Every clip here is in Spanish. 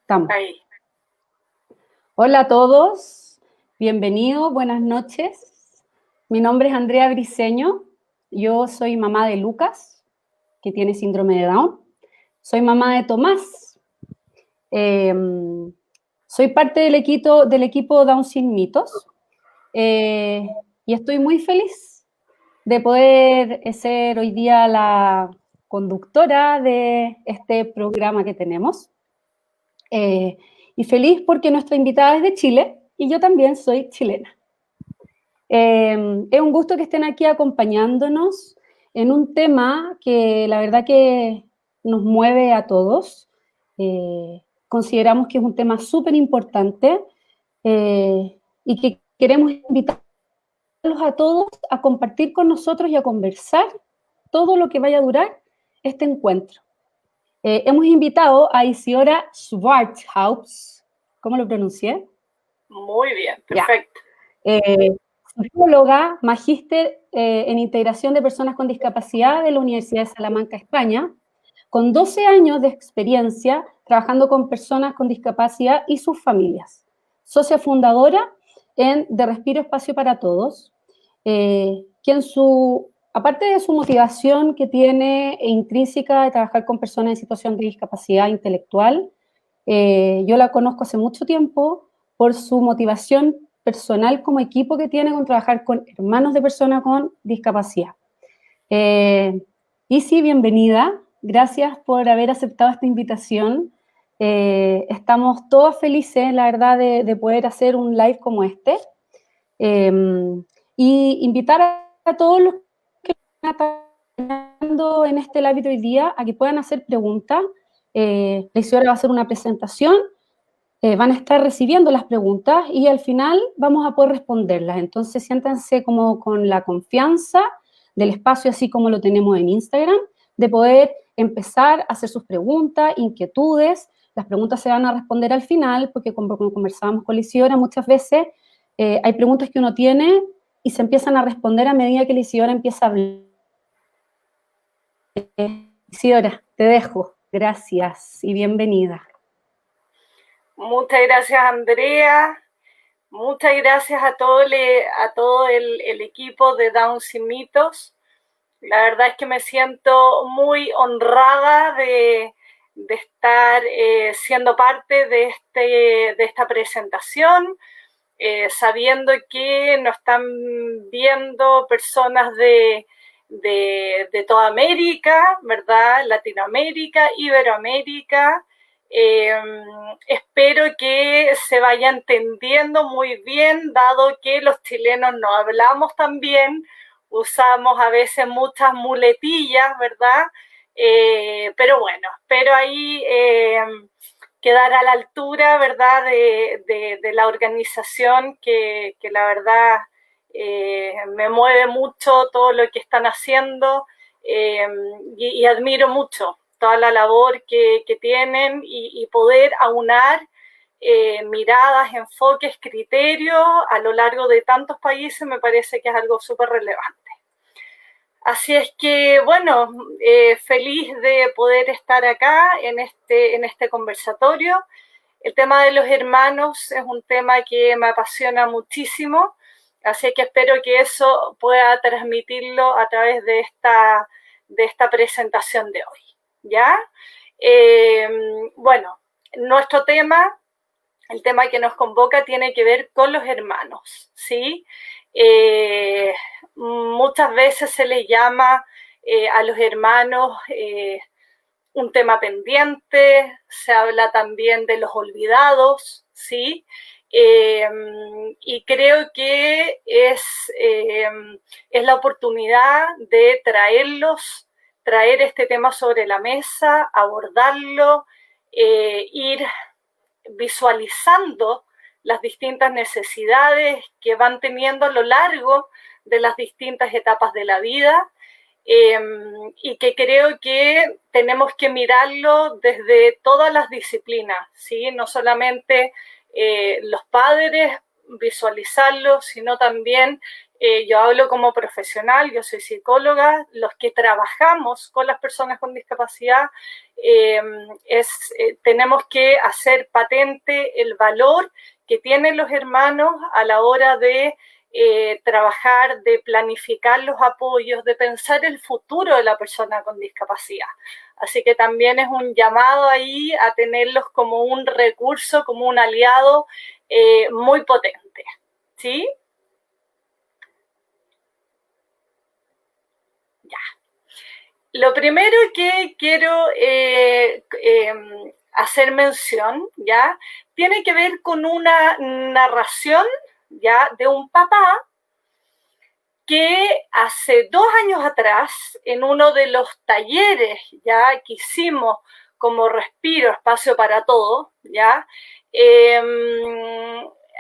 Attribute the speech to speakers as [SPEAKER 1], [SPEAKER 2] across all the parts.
[SPEAKER 1] Estamos.
[SPEAKER 2] Ahí.
[SPEAKER 1] Hola a todos, bienvenidos, buenas noches. Mi nombre es Andrea Briceño, yo soy mamá de Lucas, que tiene síndrome de Down. Soy mamá de Tomás. Eh, Soy parte del equipo Down Sin Mitos y estoy muy feliz de poder ser hoy día la conductora de este programa que tenemos. Eh, y feliz porque nuestra invitada es de Chile y yo también soy chilena. Es un gusto que estén aquí acompañándonos en un tema que la verdad que nos mueve a todos. Consideramos que es un tema súper importante y que queremos invitarlos a todos a compartir con nosotros y a conversar todo lo que vaya a durar este encuentro. Hemos invitado a Isidora Schwartzhaus. ¿Cómo lo pronuncié?
[SPEAKER 2] Muy bien,
[SPEAKER 1] Ya.
[SPEAKER 2] perfecto.
[SPEAKER 1] Psicóloga, magíster en integración de personas con discapacidad de la Universidad de Salamanca, España, con 12 años de experiencia trabajando con personas con discapacidad y sus familias. Socia fundadora de Respiro Espacio para Todos, quien aparte de su motivación que tiene intrínseca de trabajar con personas en situación de discapacidad intelectual, yo la conozco hace mucho tiempo por su motivación personal como equipo que tiene con trabajar con hermanos de personas con discapacidad. Isi, bienvenida. Gracias por haber aceptado esta invitación. Estamos todos felices, la verdad, de poder hacer un live como este. Y invitar a todos los que están acompañando en este live de hoy día a que puedan hacer preguntas. La Isidora va a hacer una presentación, van a estar recibiendo las preguntas y al final vamos a poder responderlas. Entonces siéntanse como con la confianza del espacio, así como lo tenemos en Instagram, de poder empezar a hacer sus preguntas, inquietudes. Las preguntas se van a responder al final, porque como conversábamos con la Isidora, muchas veces hay preguntas que uno tiene y se empiezan a responder a medida que la Isidora empieza a hablar. Isidora, te dejo. Gracias y bienvenida.
[SPEAKER 2] Muchas gracias, Andrea. Muchas gracias a todo el equipo de Down Sin Mitos. La verdad es que me siento muy honrada de estar siendo parte de esta presentación, sabiendo que nos están viendo personas de toda América, ¿verdad? Latinoamérica, Iberoamérica. Espero que se vaya entendiendo muy bien, dado que los chilenos no hablamos tan bien, usamos a veces muchas muletillas, ¿verdad? Pero bueno, espero ahí quedar a la altura, ¿verdad? De la organización que la verdad me mueve mucho todo lo que están haciendo y admiro mucho toda la labor que tienen y poder aunar miradas, enfoques, criterios a lo largo de tantos países me parece que es algo súper relevante. Así es que, bueno, feliz de poder estar acá en este conversatorio. El tema de los hermanos es un tema que me apasiona muchísimo, así que espero que eso pueda transmitirlo a través de esta presentación de hoy. ¿Ya? Bueno, nuestro tema, el tema que nos convoca tiene que ver con los hermanos, ¿sí? Muchas veces se les llama a los hermanos un tema pendiente, se habla también de los olvidados, ¿sí? Y creo que es la oportunidad de traer este tema sobre la mesa, abordarlo, ir visualizando las distintas necesidades que van teniendo a lo largo de las distintas etapas de la vida y que creo que tenemos que mirarlo desde todas las disciplinas, ¿sí? No solamente los padres visualizarlo, sino también Yo hablo como profesional, yo soy psicóloga, los que trabajamos con las personas con discapacidad, tenemos que hacer patente el valor que tienen los hermanos a la hora de trabajar, de planificar los apoyos, de pensar el futuro de la persona con discapacidad. Así que también es un llamado ahí a tenerlos como un recurso, como un aliado muy potente, ¿sí? Ya. Lo primero que quiero hacer mención, ¿ya? Tiene que ver con una narración, ¿ya? De un papá que hace 2 años atrás, en uno de los talleres, ¿ya? Que hicimos como Respiro, Espacio para Todo, ¿ya?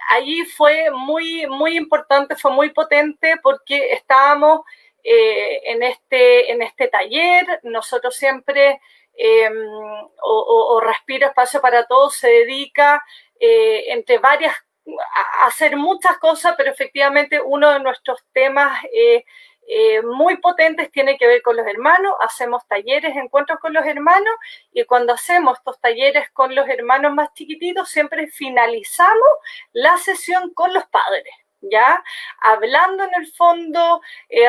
[SPEAKER 2] Allí fue muy importante, fue muy potente porque estábamos en este taller. Nosotros siempre, o Respiro Espacio para Todos, se dedica entre varias, a hacer muchas cosas, pero efectivamente uno de nuestros temas muy potentes tiene que ver con los hermanos. Hacemos talleres, encuentros con los hermanos, y cuando hacemos estos talleres con los hermanos más chiquititos, siempre finalizamos la sesión con los padres, ¿ya? Hablando en el fondo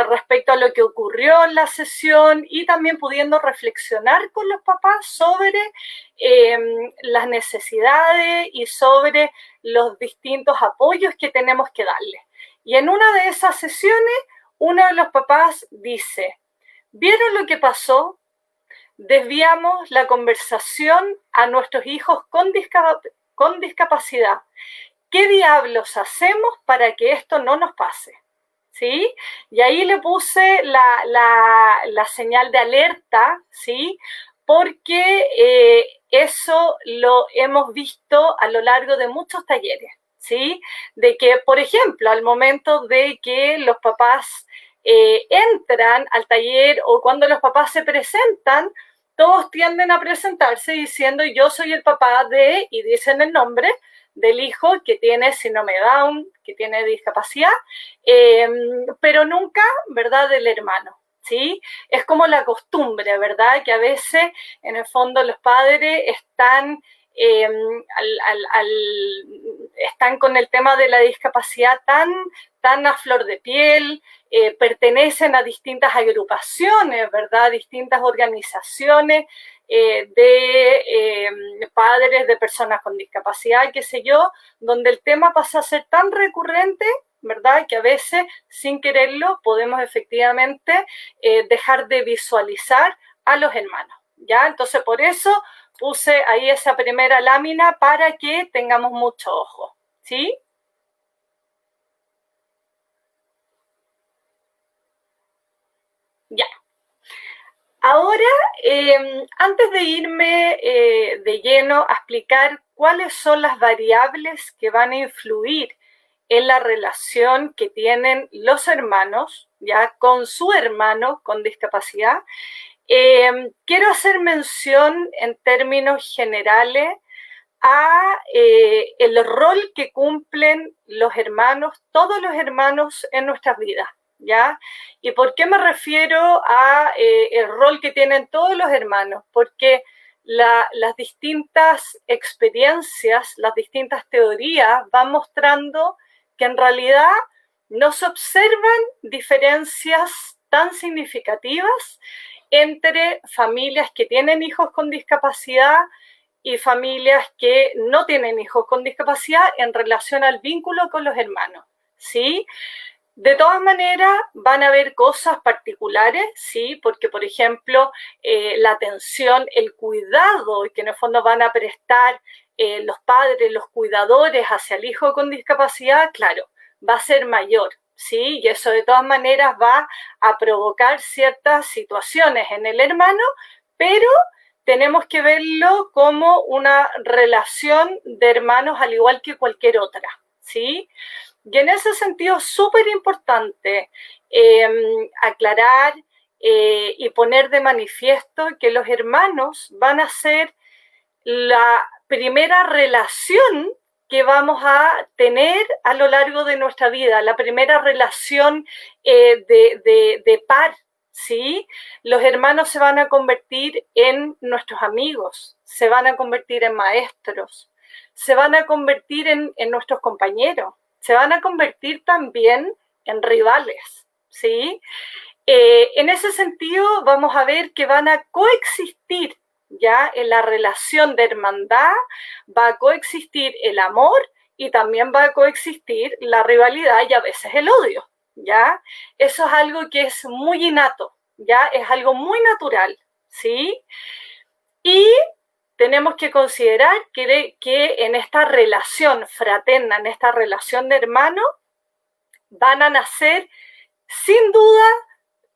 [SPEAKER 2] respecto a lo que ocurrió en la sesión y también pudiendo reflexionar con los papás sobre las necesidades y sobre los distintos apoyos que tenemos que darles. Y en una de esas sesiones, uno de los papás dice: ¿vieron lo que pasó? Desviamos la conversación a nuestros hijos con discapacidad. ¿Qué diablos hacemos para que esto no nos pase? ¿Sí? Y ahí le puse la señal de alerta, ¿sí? Porque eso lo hemos visto a lo largo de muchos talleres, ¿sí? De que, por ejemplo, al momento de que los papás entran al taller, o cuando los papás se presentan, todos tienden a presentarse diciendo: yo soy el papá de, y dicen el nombre del hijo que tiene síndrome de Down, que tiene discapacidad, pero nunca, ¿verdad?, del hermano, ¿sí? Es como la costumbre, ¿verdad?, que a veces, en el fondo, los padres están están con el tema de la discapacidad tan a flor de piel, pertenecen a distintas agrupaciones, ¿verdad?, distintas organizaciones de padres de personas con discapacidad, qué sé yo, donde el tema pasa a ser tan recurrente, ¿verdad?, que a veces, sin quererlo, podemos efectivamente dejar de visualizar a los hermanos, ¿ya? Entonces, por eso puse ahí esa primera lámina para que tengamos mucho ojo, ¿sí? Ya. Ahora, antes de irme de lleno a explicar cuáles son las variables que van a influir en la relación que tienen los hermanos, ya, con su hermano con discapacidad, quiero hacer mención en términos generales a el rol que cumplen los hermanos, todos los hermanos en nuestras vidas, ¿ya? ¿Y por qué me refiero a el rol que tienen todos los hermanos? Porque las distintas experiencias, las distintas teorías van mostrando que en realidad no se observan diferencias tan significativas entre familias que tienen hijos con discapacidad y familias que no tienen hijos con discapacidad en relación al vínculo con los hermanos, ¿sí? De todas maneras, van a haber cosas particulares, ¿sí? Porque, por ejemplo, la atención, el cuidado que en el fondo van a prestar los padres, los cuidadores hacia el hijo con discapacidad, claro, va a ser mayor, ¿sí? Y eso de todas maneras va a provocar ciertas situaciones en el hermano, pero tenemos que verlo como una relación de hermanos al igual que cualquier otra, ¿sí? Y en ese sentido es súper importante aclarar y poner de manifiesto que los hermanos van a ser la primera relación que vamos a tener a lo largo de nuestra vida, la primera relación de par, ¿sí? Los hermanos se van a convertir en nuestros amigos, se van a convertir en maestros, se van a convertir en nuestros compañeros, se van a convertir también en rivales, ¿sí? En ese sentido, vamos a ver que van a coexistir ya en la relación de hermandad, va a coexistir el amor y también va a coexistir la rivalidad y a veces el odio, ¿ya? Eso es algo que es muy innato, ¿ya? Es algo muy natural, ¿sí? Y tenemos que considerar que en esta relación fraterna, en esta relación de hermanos, van a nacer sin duda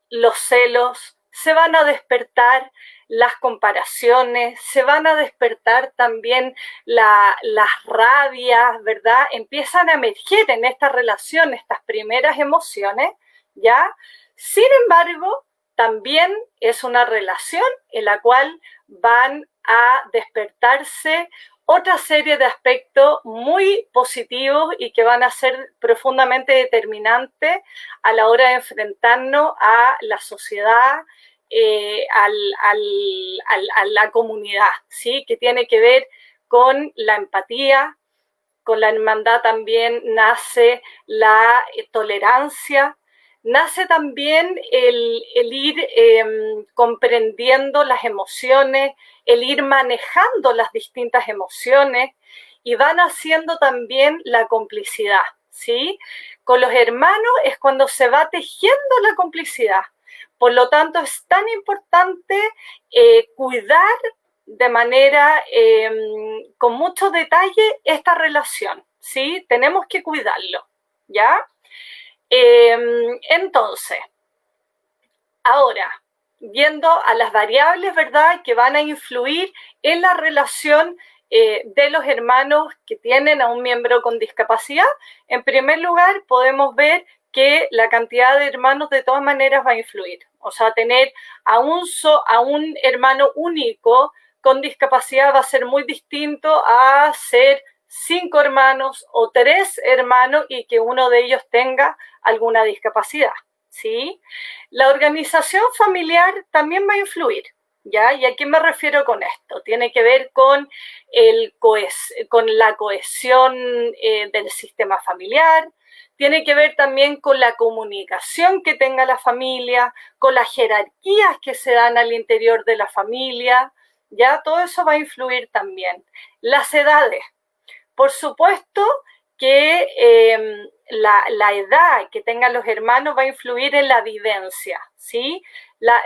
[SPEAKER 2] los celos, se van a despertar las comparaciones, se van a despertar también las rabias, ¿verdad? Empiezan a emerger en esta relación estas primeras emociones, ¿ya? Sin embargo, también es una relación en la cual van a despertarse otra serie de aspectos muy positivos y que van a ser profundamente determinantes a la hora de enfrentarnos a la sociedad, a la comunidad, ¿sí? Que tiene que ver con la empatía, con la hermandad también nace la tolerancia, nace también el ir comprendiendo las emociones, el ir manejando las distintas emociones y van haciendo también la complicidad, ¿sí? Con los hermanos es cuando se va tejiendo la complicidad. Por lo tanto, es tan importante cuidar de manera con mucho detalle esta relación, ¿sí? Tenemos que cuidarlo, ¿ya? Entonces, ahora, viendo a las variables, ¿verdad?, que van a influir en la relación de los hermanos que tienen a un miembro con discapacidad, en primer lugar, podemos ver que la cantidad de hermanos de todas maneras va a influir. O sea, tener a un hermano único con discapacidad va a ser muy distinto a ser 5 hermanos o 3 hermanos y que uno de ellos tenga alguna discapacidad, ¿sí? La organización familiar también va a influir, ¿ya? ¿Y a qué me refiero con esto? Tiene que ver con la cohesión del sistema familiar, tiene que ver también con la comunicación que tenga la familia, con las jerarquías que se dan al interior de la familia, ¿ya? Todo eso va a influir también. Las edades. Por supuesto que la edad que tengan los hermanos va a influir en la vivencia, ¿sí? La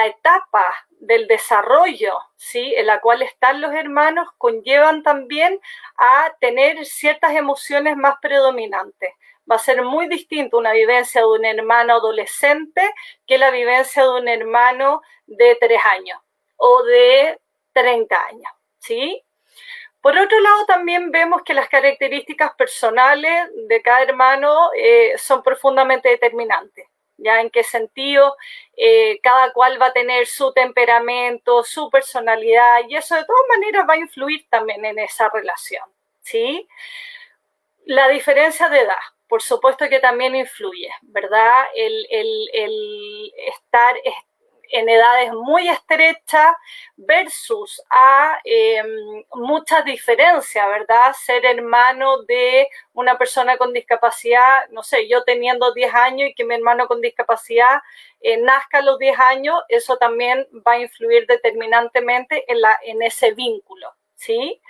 [SPEAKER 2] etapa del desarrollo, ¿sí?, en la cual están los hermanos conllevan también a tener ciertas emociones más predominantes. Va a ser muy distinto una vivencia de un hermano adolescente que la vivencia de un hermano de 3 años o de 30 años, ¿sí? Por otro lado, también vemos que las características personales de cada hermano son profundamente determinantes. ¿Ya? ¿En qué sentido? Cada cual va a tener su temperamento, su personalidad, y eso de todas maneras va a influir también en esa relación, ¿sí? La diferencia de edad, por supuesto que también influye, ¿verdad? El estar en edades muy estrechas versus a muchas diferencias, ¿verdad? Ser hermano de una persona con discapacidad, no sé, yo teniendo 10 años y que mi hermano con discapacidad nazca a los 10 años, eso también va a influir determinantemente en ese vínculo, ¿sí?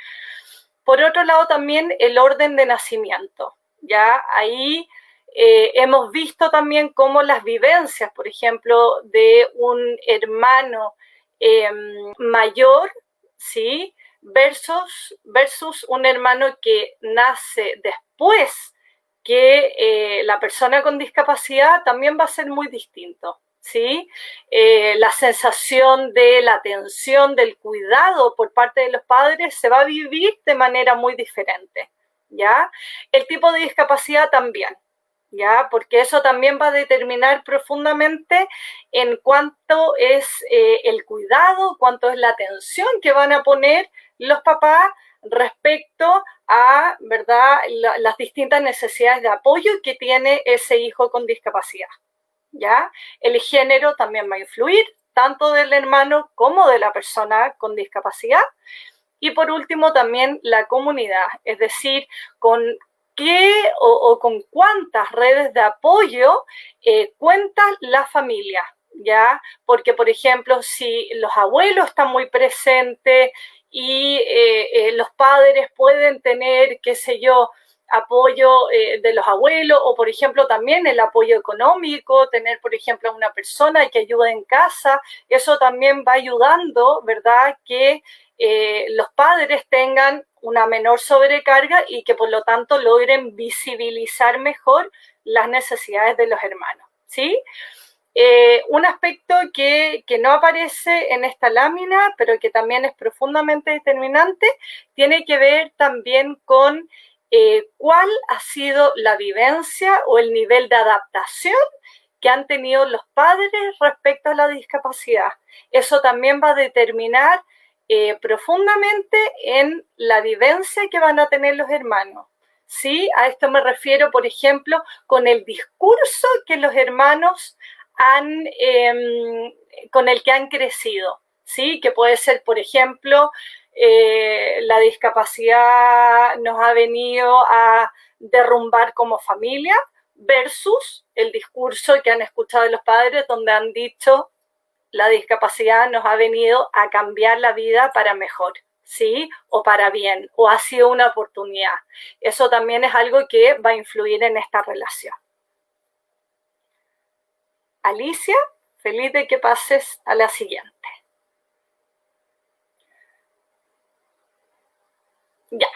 [SPEAKER 2] Por otro lado, también el orden de nacimiento, ¿ya? Ahí hemos visto también cómo las vivencias, por ejemplo, de un hermano mayor, ¿sí?, versus un hermano que nace después que la persona con discapacidad también va a ser muy distinto, ¿sí? La sensación de la atención, del cuidado por parte de los padres se va a vivir de manera muy diferente, ¿ya? El tipo de discapacidad también, ¿ya? Porque eso también va a determinar profundamente en cuánto es el cuidado, cuánto es la atención que van a poner los papás respecto a, ¿verdad?, las distintas necesidades de apoyo que tiene ese hijo con discapacidad, ¿ya? El género también va a influir, tanto del hermano como de la persona con discapacidad. Y por último también la comunidad, es decir, con qué o con cuántas redes de apoyo cuenta la familia, ¿ya? Porque, por ejemplo, si los abuelos están muy presentes y los padres pueden tener, qué sé yo, apoyo de los abuelos o, por ejemplo, también el apoyo económico, tener, por ejemplo, a una persona que ayude en casa, eso también va ayudando, ¿verdad?, que los padres tengan una menor sobrecarga y que por lo tanto logren visibilizar mejor las necesidades de los hermanos, ¿sí? Un aspecto que no aparece en esta lámina, pero que también es profundamente determinante, tiene que ver también con cuál ha sido la vivencia o el nivel de adaptación que han tenido los padres respecto a la discapacidad. Eso también va a determinar profundamente en la vivencia que van a tener los hermanos. ¿Sí? A esto me refiero, por ejemplo, con el discurso que los hermanos con el que han crecido, ¿sí? Que puede ser, por ejemplo, la discapacidad nos ha venido a derrumbar como familia versus el discurso que han escuchado de los padres donde han dicho la discapacidad nos ha venido a cambiar la vida para mejor, ¿sí? O para bien, o ha sido una oportunidad. Eso también es algo que va a influir en esta relación. Alicia, feliz de que pases a la siguiente. Ya.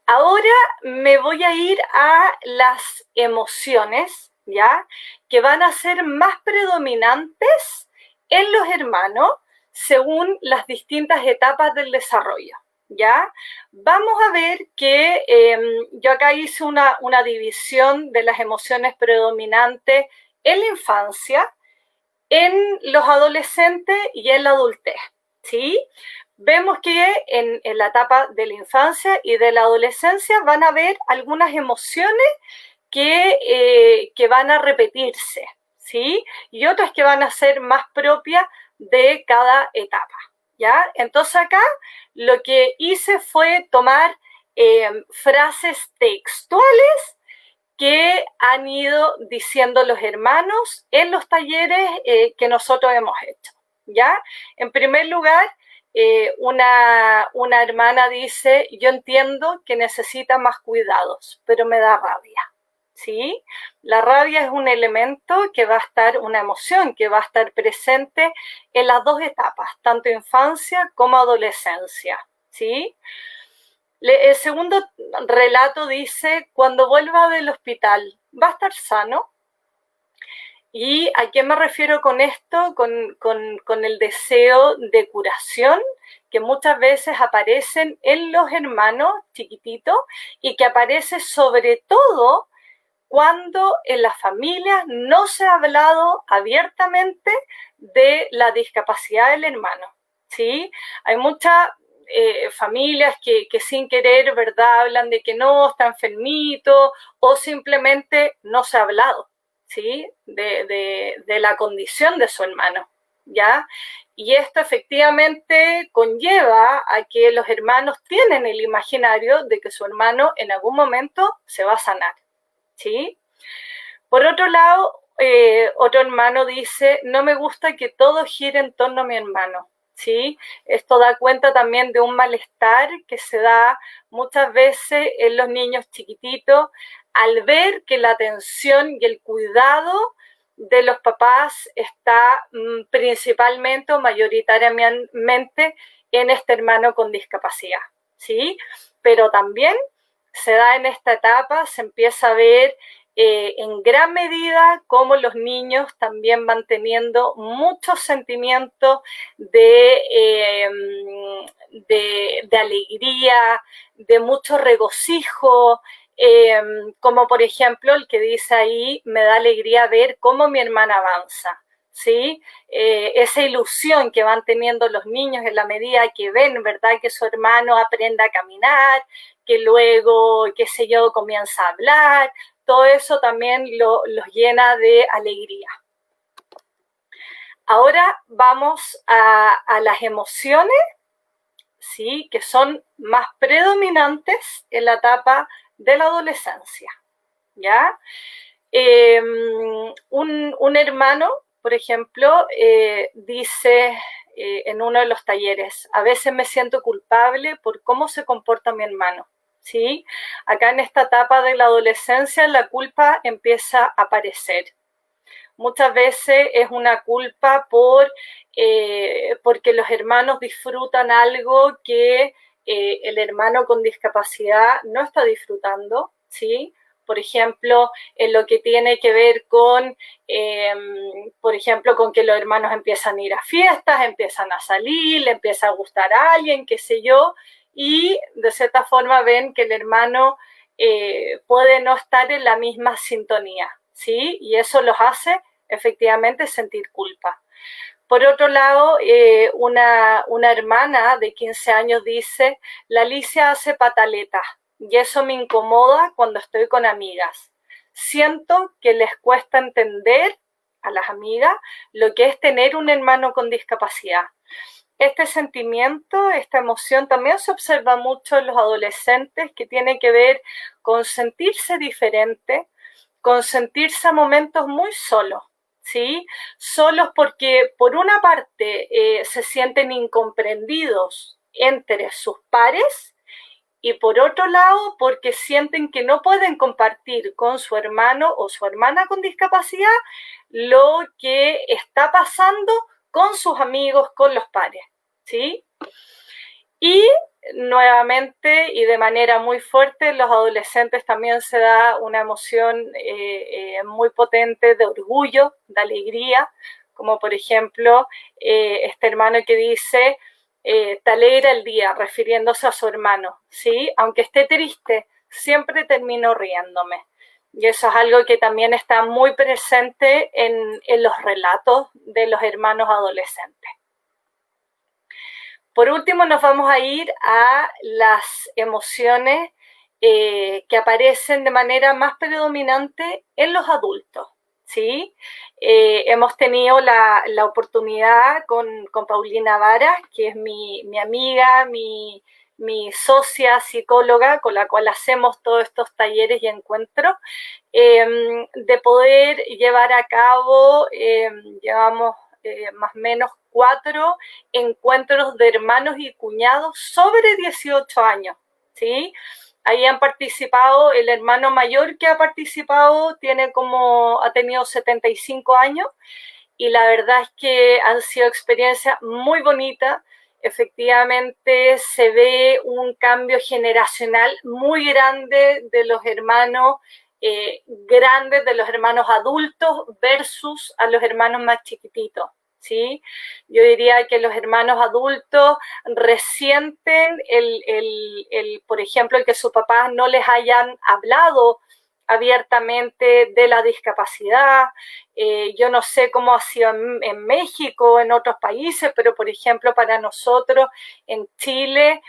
[SPEAKER 2] Ahora me voy a ir a las emociones, ¿ya? Que van a ser más predominantes en los hermanos según las distintas etapas del desarrollo, ¿ya? Vamos a ver que yo acá hice una división de las emociones predominantes en la infancia, en los adolescentes y en la adultez, ¿sí? Vemos que en la etapa de la infancia y de la adolescencia van a haber algunas emociones que van a repetirse, ¿sí? Y otras que van a ser más propias de cada etapa, ¿ya? Entonces acá lo que hice fue tomar frases textuales que han ido diciendo los hermanos en los talleres que nosotros hemos hecho, ¿ya? En primer lugar, una hermana dice, yo entiendo que necesita más cuidados, pero me da rabia, ¿sí? La rabia es un elemento que va a estar, una emoción que va a estar presente en las dos etapas, tanto infancia como adolescencia, ¿sí? El segundo relato dice, cuando vuelva del hospital, ¿va a estar sano? ¿Y a qué me refiero con esto? Con el deseo de curación que muchas veces aparecen en los hermanos chiquititos y que aparece sobre todo cuando en las familias no se ha hablado abiertamente de la discapacidad del hermano, ¿sí? Hay muchas familias que sin querer, ¿verdad?, hablan de que no, está enfermito o simplemente no se ha hablado, ¿sí?, de la condición de su hermano, ¿ya? Y esto efectivamente conlleva a que los hermanos tienen el imaginario de que su hermano en algún momento se va a sanar, ¿sí? Por otro lado, otro hermano dice, no me gusta que todo gire en torno a mi hermano, ¿sí? Esto da cuenta también de un malestar que se da muchas veces en los niños chiquititos al ver que la atención y el cuidado de los papás está principalmente o mayoritariamente en este hermano con discapacidad, ¿sí? Pero también se da en esta etapa, se empieza a ver en gran medida cómo los niños también van teniendo muchos sentimientos de alegría, de mucho regocijo, como por ejemplo el que dice ahí, me da alegría ver cómo mi hermana avanza, ¿sí? Esa ilusión que van teniendo los niños en la medida que ven, ¿verdad?, que su hermano aprende a caminar, que luego, qué sé yo, comienza a hablar, todo eso también los llena de alegría. Ahora vamos a las emociones, ¿sí?, que son más predominantes en la etapa de la adolescencia, ¿ya? Un hermano, por ejemplo, dice en uno de los talleres, a veces me siento culpable por cómo se comporta mi hermano, ¿sí? Acá en esta etapa de la adolescencia la culpa empieza a aparecer. Muchas veces es una culpa porque los hermanos disfrutan algo que el hermano con discapacidad no está disfrutando, ¿sí? Por ejemplo, en lo que tiene que ver con, por ejemplo, con que los hermanos empiezan a ir a fiestas, empiezan a salir, le empieza a gustar a alguien, qué sé yo, y de cierta forma ven que el hermano puede no estar en la misma sintonía, ¿sí? Y eso los hace efectivamente sentir culpa. Por otro lado, una hermana de 15 años dice, la Alicia hace pataletas y eso me incomoda cuando estoy con amigas. Siento que les cuesta entender a las amigas lo que es tener un hermano con discapacidad. Este sentimiento, esta emoción también se observa mucho en los adolescentes, que tiene que ver con sentirse diferente, con sentirse a momentos muy solos, ¿sí? Solos porque, por una parte, se sienten incomprendidos entre sus pares y, por otro lado, porque sienten que no pueden compartir con su hermano o su hermana con discapacidad lo que está pasando con sus amigos, con los pares, ¿sí? Y nuevamente y de manera muy fuerte, en los adolescentes también se da una emoción muy potente de orgullo, de alegría, como por ejemplo este hermano que dice, te alegra el día, refiriéndose a su hermano, ¿sí? Aunque esté triste, siempre termino riéndome. Y eso es algo que también está muy presente en los relatos de los hermanos adolescentes. Por último, nos vamos a ir a las emociones que aparecen de manera más predominante en los adultos, ¿sí? Hemos tenido la oportunidad con Paulina Vara, que es mi amiga, mi socia psicóloga, con la cual hacemos todos estos talleres y encuentros, de poder llevar a cabo, llevamos más o menos 4 encuentros de hermanos y cuñados sobre 18 años, ¿sí? Ahí han participado, el hermano mayor que ha participado ha tenido 75 años, y la verdad es que han sido experiencias muy bonitas. Efectivamente se ve un cambio generacional muy grande de los hermanos grandes, de los hermanos adultos versus a los hermanos más chiquititos, ¿sí? Yo diría que los hermanos adultos resienten por ejemplo, el que sus papás no les hayan hablado abiertamente de la discapacidad. Yo no sé cómo ha sido en México, en otros países, pero por ejemplo para nosotros en Chile,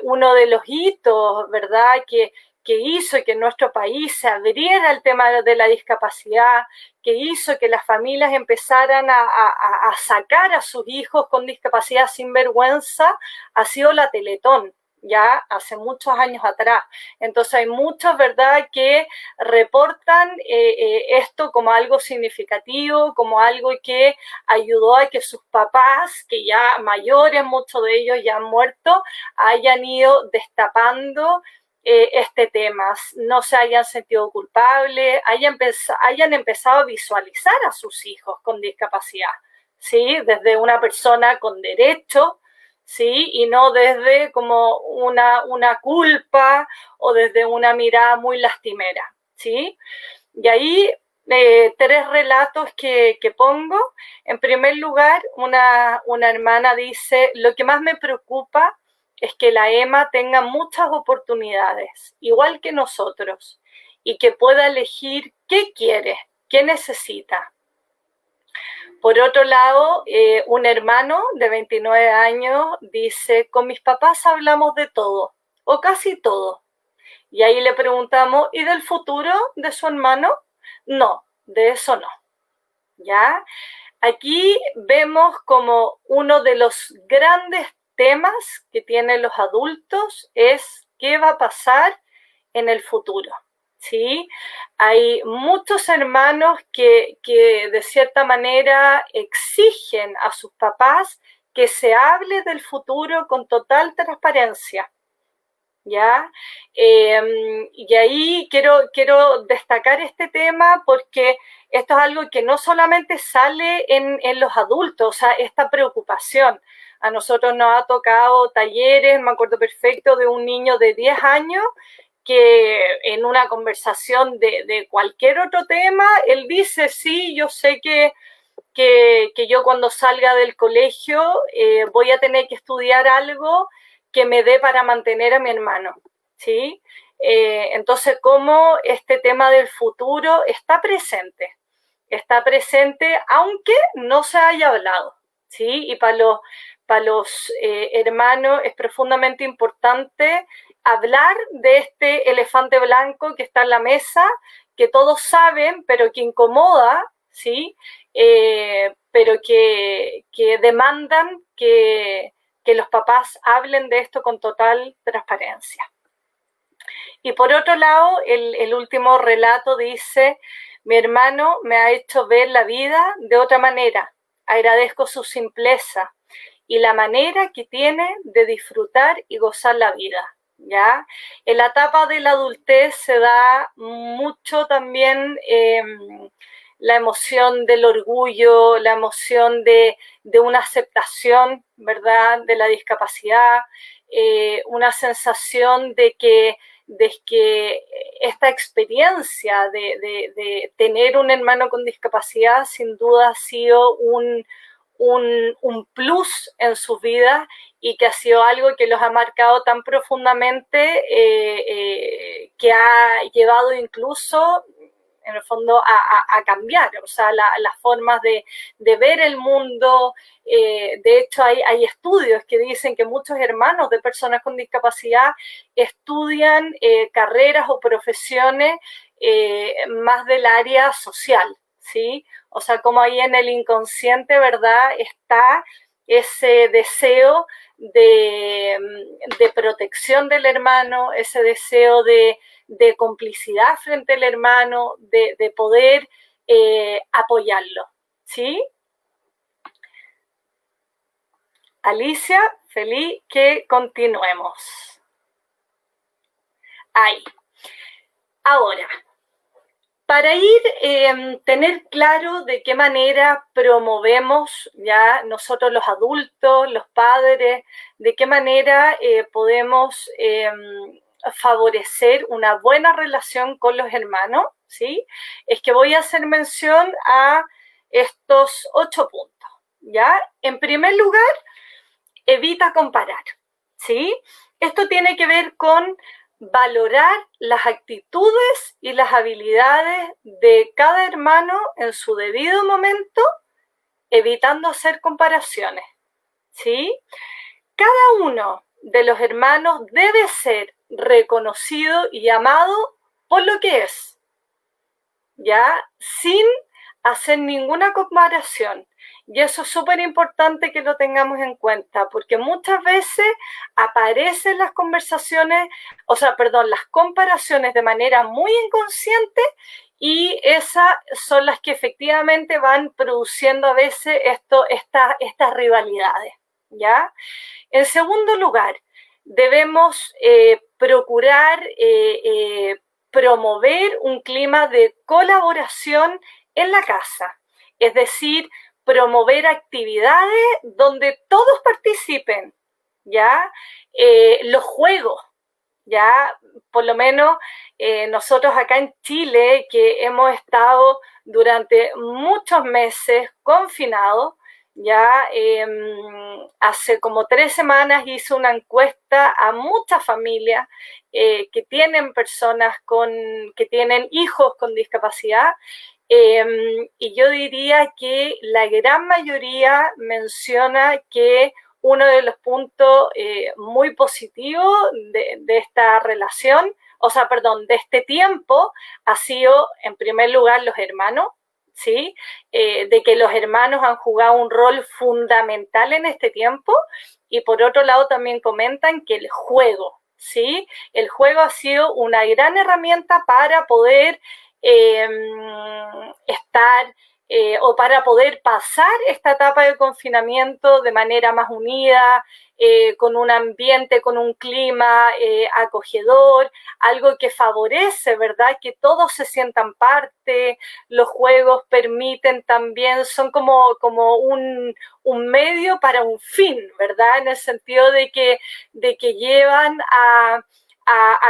[SPEAKER 2] uno de los hitos, ¿verdad?, que hizo que en nuestro país se abriera el tema de la discapacidad, que hizo que las familias empezaran a sacar a sus hijos con discapacidad sin vergüenza, ha sido la Teletón, ya hace muchos años atrás. Entonces hay muchos, ¿verdad?, que reportan esto como algo significativo, como algo que ayudó a que sus papás, que ya mayores, muchos de ellos ya han muerto, hayan ido destapando este tema, no se hayan sentido culpables, hayan empezado a visualizar a sus hijos con discapacidad, ¿sí? Desde una persona con derecho, ¿sí? Y no desde como una culpa o desde una mirada muy lastimera, ¿sí? Y ahí 3 relatos que pongo. En primer lugar, una hermana dice, lo que más me preocupa es que la EMA tenga muchas oportunidades, igual que nosotros, y que pueda elegir qué quiere, qué necesita. Por otro lado, un hermano de 29 años dice, con mis papás hablamos de todo, o casi todo. Y ahí le preguntamos, ¿y del futuro de su hermano? No, de eso no. ¿Ya? Aquí vemos como uno de los grandes temas que tienen los adultos es qué va a pasar en el futuro. ¿Sí? Hay muchos hermanos que de cierta manera exigen a sus papás que se hable del futuro con total transparencia. ¿Ya? Y ahí quiero destacar este tema porque esto es algo que no solamente sale en los adultos, o sea, esta preocupación. A nosotros nos ha tocado talleres, me acuerdo perfecto de un niño de 10 años que en una conversación de cualquier otro tema, él dice, sí, yo sé que yo cuando salga del colegio voy a tener que estudiar algo que me dé para mantener a mi hermano, ¿sí? Entonces, ¿cómo este tema del futuro está presente aunque no se haya hablado, ¿sí? Y para los hermanos es profundamente importante hablar de este elefante blanco que está en la mesa, que todos saben, pero que incomoda, ¿sí? Pero que demandan que los papás hablen de esto con total transparencia. Y por otro lado, el último relato dice, mi hermano me ha hecho ver la vida de otra manera, agradezco su simpleza y la manera que tiene de disfrutar y gozar la vida. ¿Ya? En la etapa de la adultez se da mucho también la emoción del orgullo, la emoción de una aceptación, ¿verdad?, de la discapacidad, una sensación de que esta experiencia de tener un hermano con discapacidad sin duda ha sido un plus en sus vidas y que ha sido algo que los ha marcado tan profundamente que ha llevado incluso en el fondo a cambiar, o sea, las formas de ver el mundo. De hecho, hay estudios que dicen que muchos hermanos de personas con discapacidad estudian carreras o profesiones más del área social, ¿sí? O sea, como ahí en el inconsciente, ¿verdad?, está ese deseo de protección del hermano, ese deseo de complicidad frente al hermano, de poder apoyarlo, ¿sí? Alicia, feliz que continuemos. Ahí. Ahora, para tener claro de qué manera promovemos ya nosotros los adultos, los padres, de qué manera podemos favorecer una buena relación con los hermanos, ¿sí? Es que voy a hacer mención a estos 8 puntos, ¿ya? En primer lugar, evita comparar, ¿sí? Esto tiene que ver con valorar las actitudes y las habilidades de cada hermano en su debido momento, evitando hacer comparaciones, ¿sí? Cada uno de los hermanos debe ser reconocido y amado por lo que es, ¿ya? Sin hacer ninguna comparación. Y eso es súper importante que lo tengamos en cuenta, porque muchas veces aparecen las conversaciones, las comparaciones de manera muy inconsciente y esas son las que efectivamente van produciendo a veces estas rivalidades, ¿ya? En segundo lugar, debemos procurar promover un clima de colaboración en la casa, es decir, promover actividades donde todos participen, ¿ya? Los juegos, ¿ya? Por lo menos nosotros acá en Chile, que hemos estado durante muchos meses confinados, ya hace como 3 semanas hice una encuesta a muchas familias que tienen personas que tienen hijos con discapacidad, Y yo diría que la gran mayoría menciona que uno de los puntos muy positivos de esta relación, o sea, perdón, de este tiempo, ha sido, en primer lugar, los hermanos, ¿sí? De que los hermanos han jugado un rol fundamental en este tiempo, y por otro lado también comentan que el juego, ¿sí? El juego ha sido una gran herramienta para poder estar o para poder pasar esta etapa de confinamiento de manera más unida, con un ambiente, con un clima acogedor, algo que favorece, ¿verdad? Que todos se sientan parte. Los juegos permiten también, son como un medio para un fin, ¿verdad? En el sentido de que llevan a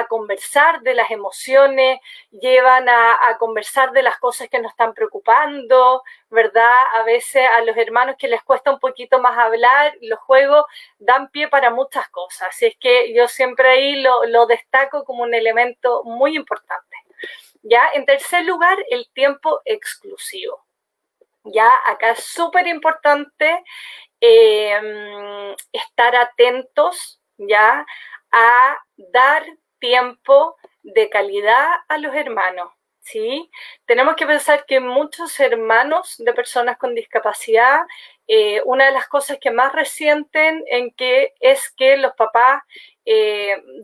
[SPEAKER 2] conversar de las emociones, llevan a conversar de las cosas que nos están preocupando, ¿verdad? A veces a los hermanos que les cuesta un poquito más hablar, los juegos dan pie para muchas cosas. Así es que yo siempre ahí lo destaco como un elemento muy importante. Ya, en tercer lugar, el tiempo exclusivo. Ya, acá es súper importante estar atentos, ya, a dar tiempo de calidad a los hermanos, ¿sí? Tenemos que pensar que muchos hermanos de personas con discapacidad, una de las cosas que más resienten es que los papás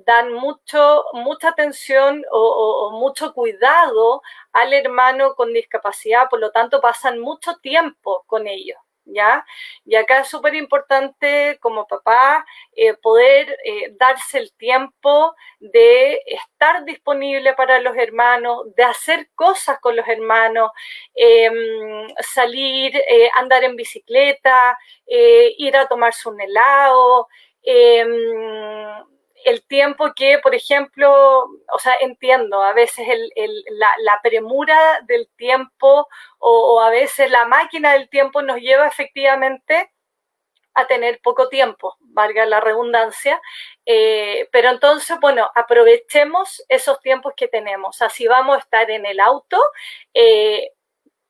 [SPEAKER 2] dan mucha atención o mucho cuidado al hermano con discapacidad, por lo tanto pasan mucho tiempo con ellos. ¿Ya? Y acá es súper importante como papá poder darse el tiempo de estar disponible para los hermanos, de hacer cosas con los hermanos, salir, andar en bicicleta, ir a tomarse un helado, el tiempo que, por ejemplo, o sea, entiendo, a veces la premura del tiempo o a veces la máquina del tiempo nos lleva efectivamente a tener poco tiempo, valga la redundancia, pero entonces, bueno, aprovechemos esos tiempos que tenemos. Así vamos a estar en el auto,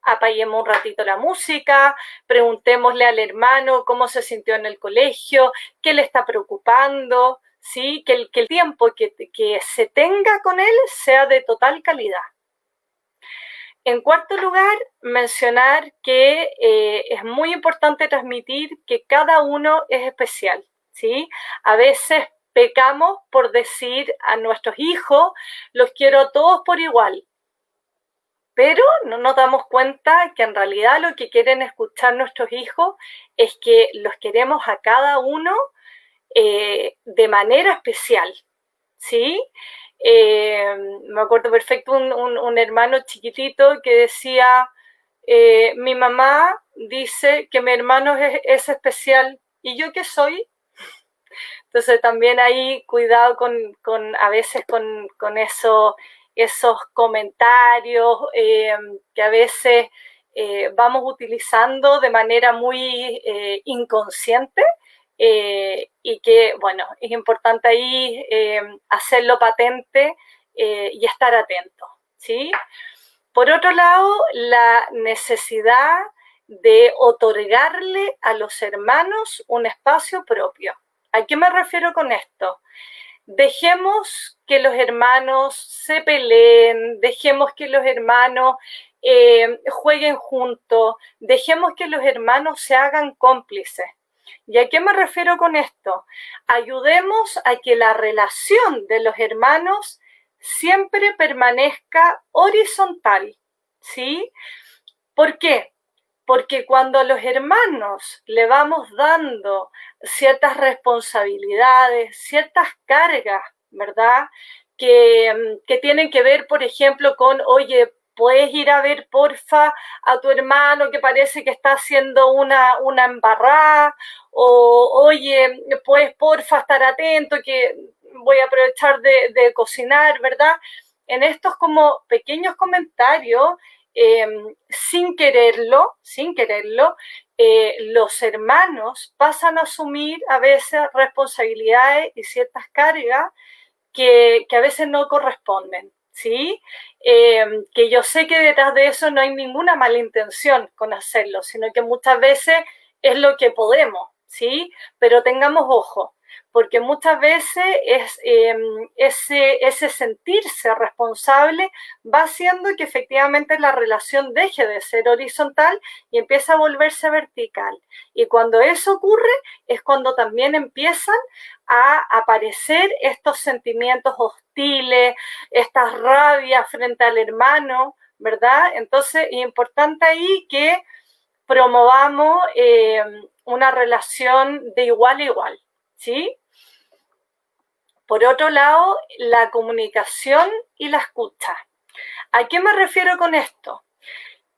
[SPEAKER 2] apaguemos un ratito la música, preguntémosle al hermano cómo se sintió en el colegio, qué le está preocupando, ¿sí? Que el tiempo que se tenga con él sea de total calidad. En cuarto lugar, mencionar que es muy importante transmitir que cada uno es especial, ¿sí? A veces pecamos por decir a nuestros hijos, los quiero a todos por igual, pero no nos damos cuenta que en realidad lo que quieren escuchar nuestros hijos es que los queremos a cada uno de manera especial, ¿sí? Me acuerdo perfecto un hermano chiquitito que decía, mi mamá dice que mi hermano es especial, ¿y yo qué soy? Entonces también ahí cuidado a veces con esos comentarios que a veces vamos utilizando de manera muy inconsciente, y que, bueno, es importante ahí hacerlo patente y estar atento, ¿sí? Por otro lado, la necesidad de otorgarle a los hermanos un espacio propio. ¿A qué me refiero con esto? Dejemos que los hermanos se peleen, dejemos que los hermanos jueguen juntos, dejemos que los hermanos se hagan cómplices. ¿Y a qué me refiero con esto? Ayudemos a que la relación de los hermanos siempre permanezca horizontal, ¿sí? ¿Por qué? Porque cuando a los hermanos le vamos dando ciertas responsabilidades, ciertas cargas, ¿verdad? Que tienen que ver, por ejemplo, con, oye, puedes ir a ver, porfa, a tu hermano que parece que está haciendo una embarrada, o, oye, puedes, porfa, estar atento, que voy a aprovechar de cocinar, ¿verdad? En estos como pequeños comentarios, sin quererlo, los hermanos pasan a asumir a veces responsabilidades y ciertas cargas que a veces no corresponden, ¿sí? Que yo sé que detrás de eso no hay ninguna mala intención con hacerlo, sino que muchas veces es lo que podemos, ¿sí? Pero tengamos ojo, porque muchas veces ese sentirse responsable va haciendo que efectivamente la relación deje de ser horizontal y empieza a volverse vertical. Y cuando eso ocurre es cuando también empiezan a aparecer estos sentimientos hostiles, estas rabias frente al hermano, ¿verdad? Entonces es importante ahí que promovamos una relación de igual a igual, ¿sí? Por otro lado, la comunicación y la escucha. ¿A qué me refiero con esto?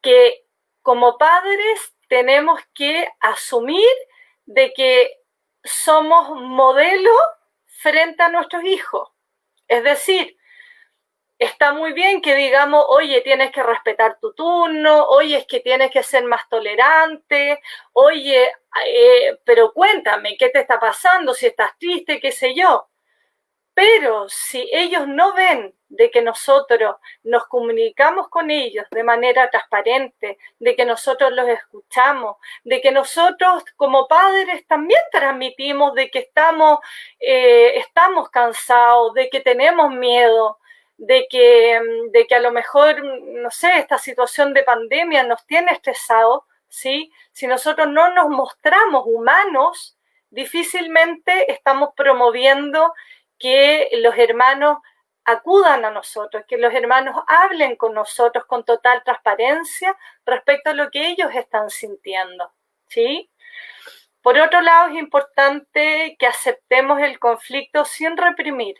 [SPEAKER 2] Que como padres tenemos que asumir de que somos modelo frente a nuestros hijos. Es decir, está muy bien que digamos, oye, tienes que respetar tu turno, oye, es que tienes que ser más tolerante, oye, pero cuéntame, ¿qué te está pasando? Si estás triste, qué sé yo. Pero si ellos no ven de que nosotros nos comunicamos con ellos de manera transparente, de que nosotros los escuchamos, de que nosotros como padres también transmitimos de que estamos cansados, de que tenemos miedo, de que a lo mejor, no sé, esta situación de pandemia nos tiene estresados, ¿sí? Si nosotros no nos mostramos humanos, difícilmente estamos promoviendo que los hermanos acudan a nosotros, que los hermanos hablen con nosotros con total transparencia respecto a lo que ellos están sintiendo, ¿sí? Por otro lado, es importante que aceptemos el conflicto sin reprimir.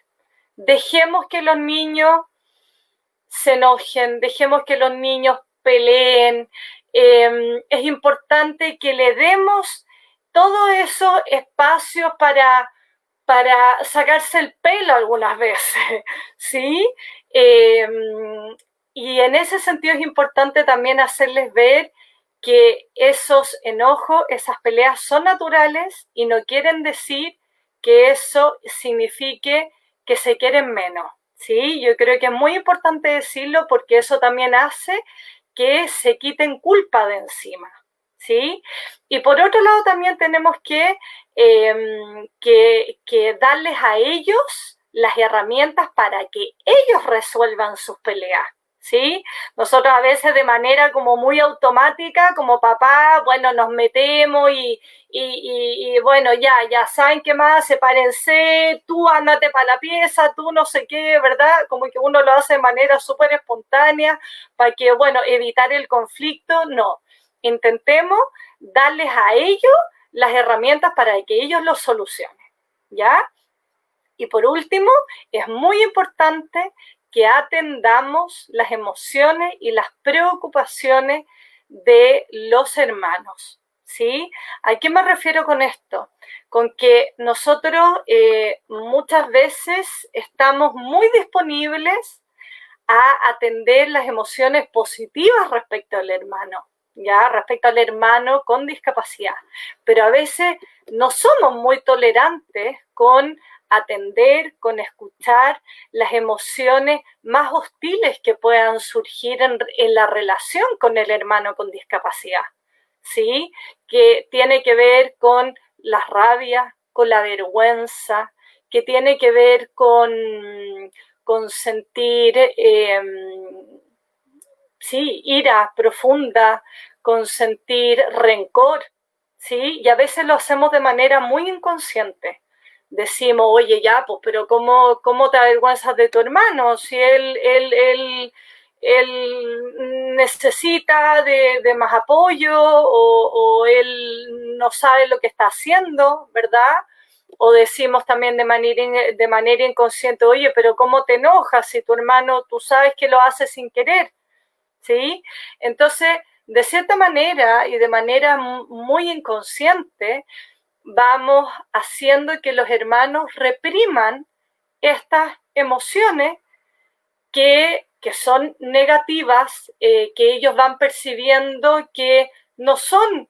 [SPEAKER 2] Dejemos que los niños se enojen, dejemos que los niños peleen. Es importante que le demos todos esos espacios para sacarse el pelo algunas veces, ¿sí? Y en ese sentido es importante también hacerles ver que esos enojos, esas peleas son naturales y no quieren decir que eso signifique que se quieren menos, ¿sí? Yo creo que es muy importante decirlo porque eso también hace que se quiten culpa de encima, ¿sí? Y por otro lado también tenemos que darles a ellos las herramientas para que ellos resuelvan sus peleas, ¿sí? Nosotros a veces de manera como muy automática, como papá, bueno, nos metemos y bueno, ya saben qué más, sepárense, tú ándate para la pieza, tú no sé qué, ¿verdad? Como que uno lo hace de manera súper espontánea para que, bueno, evitar el conflicto, no. Intentemos darles a ellos las herramientas para que ellos lo solucionen, ¿ya? Y por último, es muy importante que atendamos las emociones y las preocupaciones de los hermanos, ¿sí? ¿A qué me refiero con esto? Con que nosotros muchas veces estamos muy disponibles a atender las emociones positivas respecto al hermano, ¿ya? Respecto al hermano con discapacidad. Pero a veces no somos muy tolerantes con atender, con escuchar las emociones más hostiles que puedan surgir en la relación con el hermano con discapacidad, ¿sí? Que tiene que ver con las rabias, con la vergüenza, que tiene que ver con sentir sí, ira profunda, con sentir rencor, ¿sí? Y a veces lo hacemos de manera muy inconsciente. Decimos, oye, ya, pues, pero ¿cómo te avergüenzas de tu hermano? Si él necesita de más apoyo o él no sabe lo que está haciendo, ¿verdad? O decimos también de manera inconsciente, oye, pero ¿cómo te enojas si tu hermano, tú sabes que lo hace sin querer? ¿Sí? Entonces, de cierta manera y de manera muy inconsciente, vamos haciendo que los hermanos repriman estas emociones que son negativas, que ellos van percibiendo que no son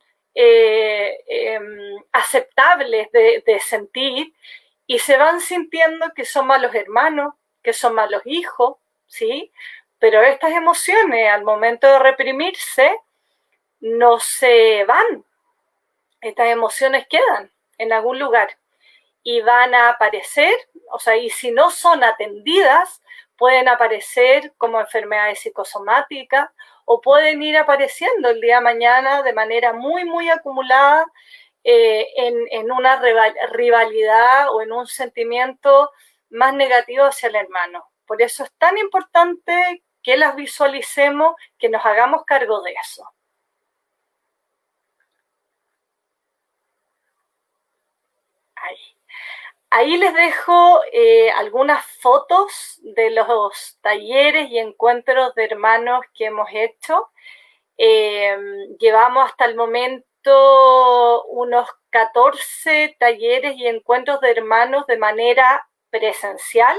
[SPEAKER 2] aceptables de sentir y se van sintiendo que son malos hermanos, que son malos hijos, ¿sí? Pero estas emociones, al momento de reprimirse, no se van. Estas emociones quedan en algún lugar y van a aparecer, o sea, y si no son atendidas, pueden aparecer como enfermedades psicosomáticas o pueden ir apareciendo el día de mañana de manera muy, muy acumulada en una rivalidad o en un sentimiento más negativo hacia el hermano. Por eso es tan importante que las visualicemos, que nos hagamos cargo de eso. Ahí les dejo algunas fotos de los talleres y encuentros de hermanos que hemos hecho. Llevamos hasta el momento unos 14 talleres y encuentros de hermanos de manera presencial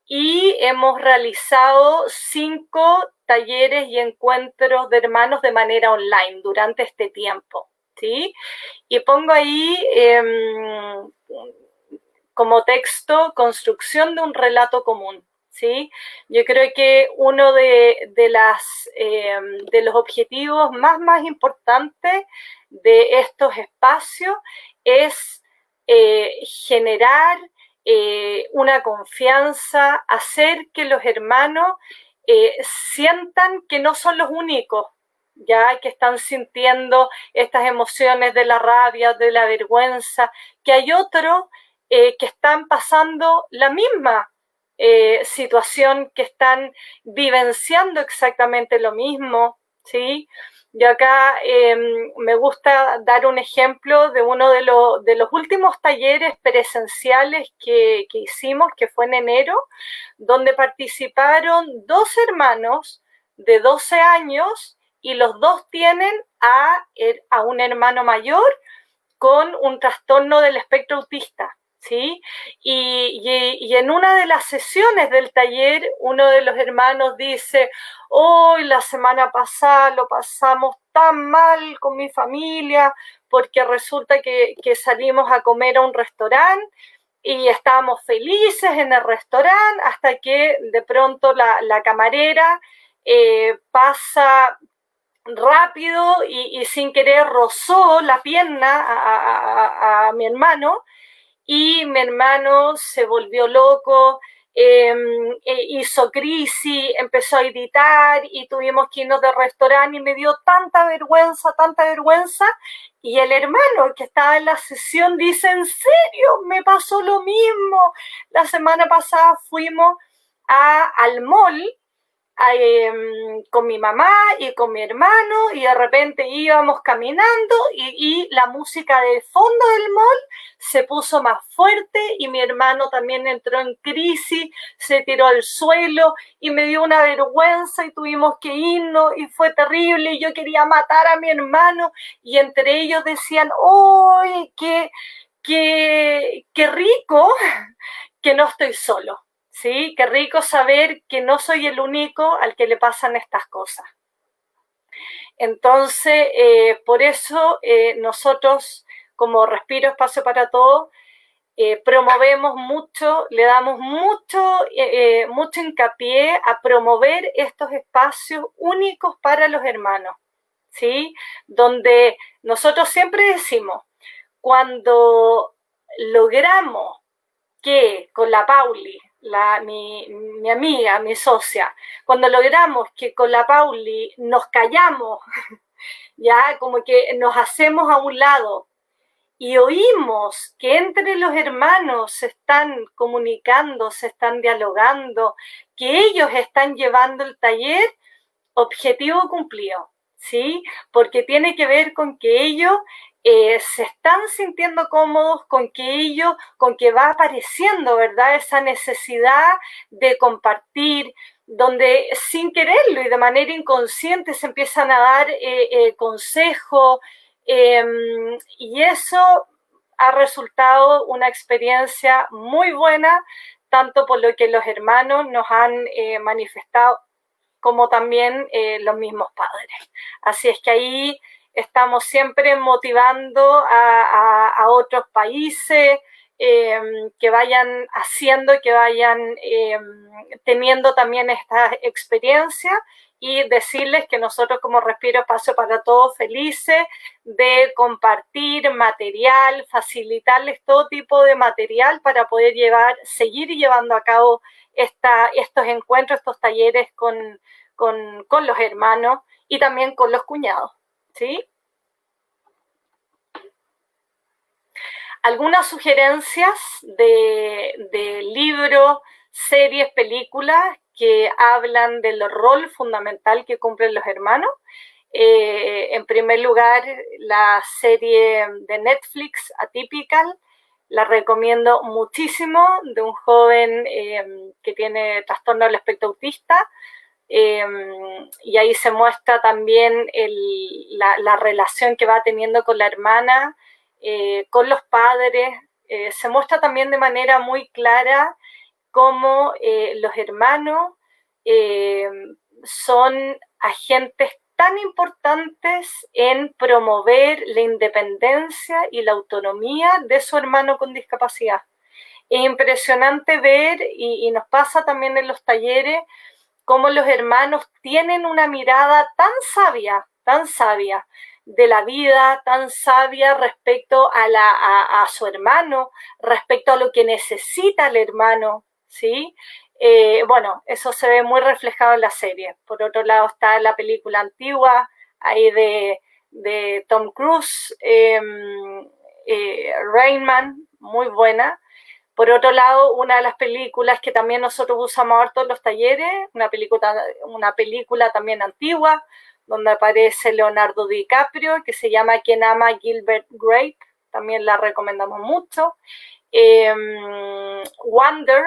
[SPEAKER 2] y hemos realizado 5 talleres y encuentros de hermanos de manera online durante este tiempo, ¿sí? Y pongo ahí como texto, construcción de un relato común, ¿sí? Yo creo que uno de los objetivos más importantes de estos espacios es generar una confianza, hacer que los hermanos sientan que no son los únicos, ya que están sintiendo estas emociones de la rabia, de la vergüenza, que hay otros que están pasando la misma situación, que están vivenciando exactamente lo mismo, ¿sí? Yo acá me gusta dar un ejemplo de uno de los últimos talleres presenciales que hicimos, que fue en enero, donde participaron 2 hermanos de 12 años y los 2 tienen a un hermano mayor con un trastorno del espectro autista, ¿sí? Y en una de las sesiones del taller, uno de los hermanos dice: hoy, la semana pasada lo pasamos tan mal con mi familia porque resulta que salimos a comer a un restaurante y estábamos felices en el restaurante hasta que de pronto la camarera pasa rápido y sin querer rozó la pierna a mi hermano y mi hermano se volvió loco, hizo crisis, empezó a gritar y tuvimos que irnos del restaurante y me dio tanta vergüenza, y el hermano que estaba en la sesión dice: ¿en serio? Me pasó lo mismo. La semana pasada fuimos al mall con mi mamá y con mi hermano y de repente íbamos caminando y la música de fondo del mall se puso más fuerte y mi hermano también entró en crisis, se tiró al suelo y me dio una vergüenza y tuvimos que irnos y fue terrible y yo quería matar a mi hermano y entre ellos decían: ¡ay, qué rico que no estoy solo! ¿Sí? Qué rico saber que no soy el único al que le pasan estas cosas. Entonces, por eso nosotros, como Respiro Espacio para Todos, promovemos mucho, le damos mucho hincapié a promover estos espacios únicos para los hermanos, ¿sí? Donde nosotros siempre decimos, cuando logramos que con la Pauli, mi amiga, mi socia, cuando logramos que con la Pauli nos callamos, ya como que nos hacemos a un lado y oímos que entre los hermanos se están comunicando, se están dialogando, que ellos están llevando el taller, objetivo cumplido, ¿sí? Porque tiene que ver con que ellos se están sintiendo cómodos, con que va apareciendo, ¿verdad? Esa necesidad de compartir, donde sin quererlo y de manera inconsciente se empiezan a dar consejos y eso ha resultado una experiencia muy buena, tanto por lo que los hermanos nos han manifestado como también los mismos padres. Así es que ahí estamos siempre motivando a otros países que vayan haciendo, que vayan teniendo también esta experiencia, y decirles que nosotros como Respiro Espacio para Todos felices de compartir material, facilitarles todo tipo de material para poder seguir llevando a cabo estos encuentros, estos talleres con los hermanos y también con los cuñados, ¿sí? Algunas sugerencias de libros, series, películas que hablan del rol fundamental que cumplen los hermanos. En primer lugar, la serie de Netflix, Atypical, la recomiendo muchísimo, de un joven que tiene trastorno del espectro autista, y ahí se muestra también la relación que va teniendo con la hermana, con los padres. Se muestra también de manera muy clara cómo los hermanos son agentes tan importantes en promover la independencia y la autonomía de su hermano con discapacidad. Es impresionante ver, y nos pasa también en los talleres, cómo los hermanos tienen una mirada tan sabia de la vida, tan sabia respecto a su hermano, respecto a lo que necesita el hermano, ¿sí? Bueno, eso se ve muy reflejado en la serie. Por otro lado está la película antigua, ahí de Tom Cruise, Rain Man, muy buena. Por otro lado, una de las películas que también nosotros usamos harto en los talleres, una película también antigua, donde aparece Leonardo DiCaprio, que se llama Quien ama a Gilbert Grape, también la recomendamos mucho. Wonder,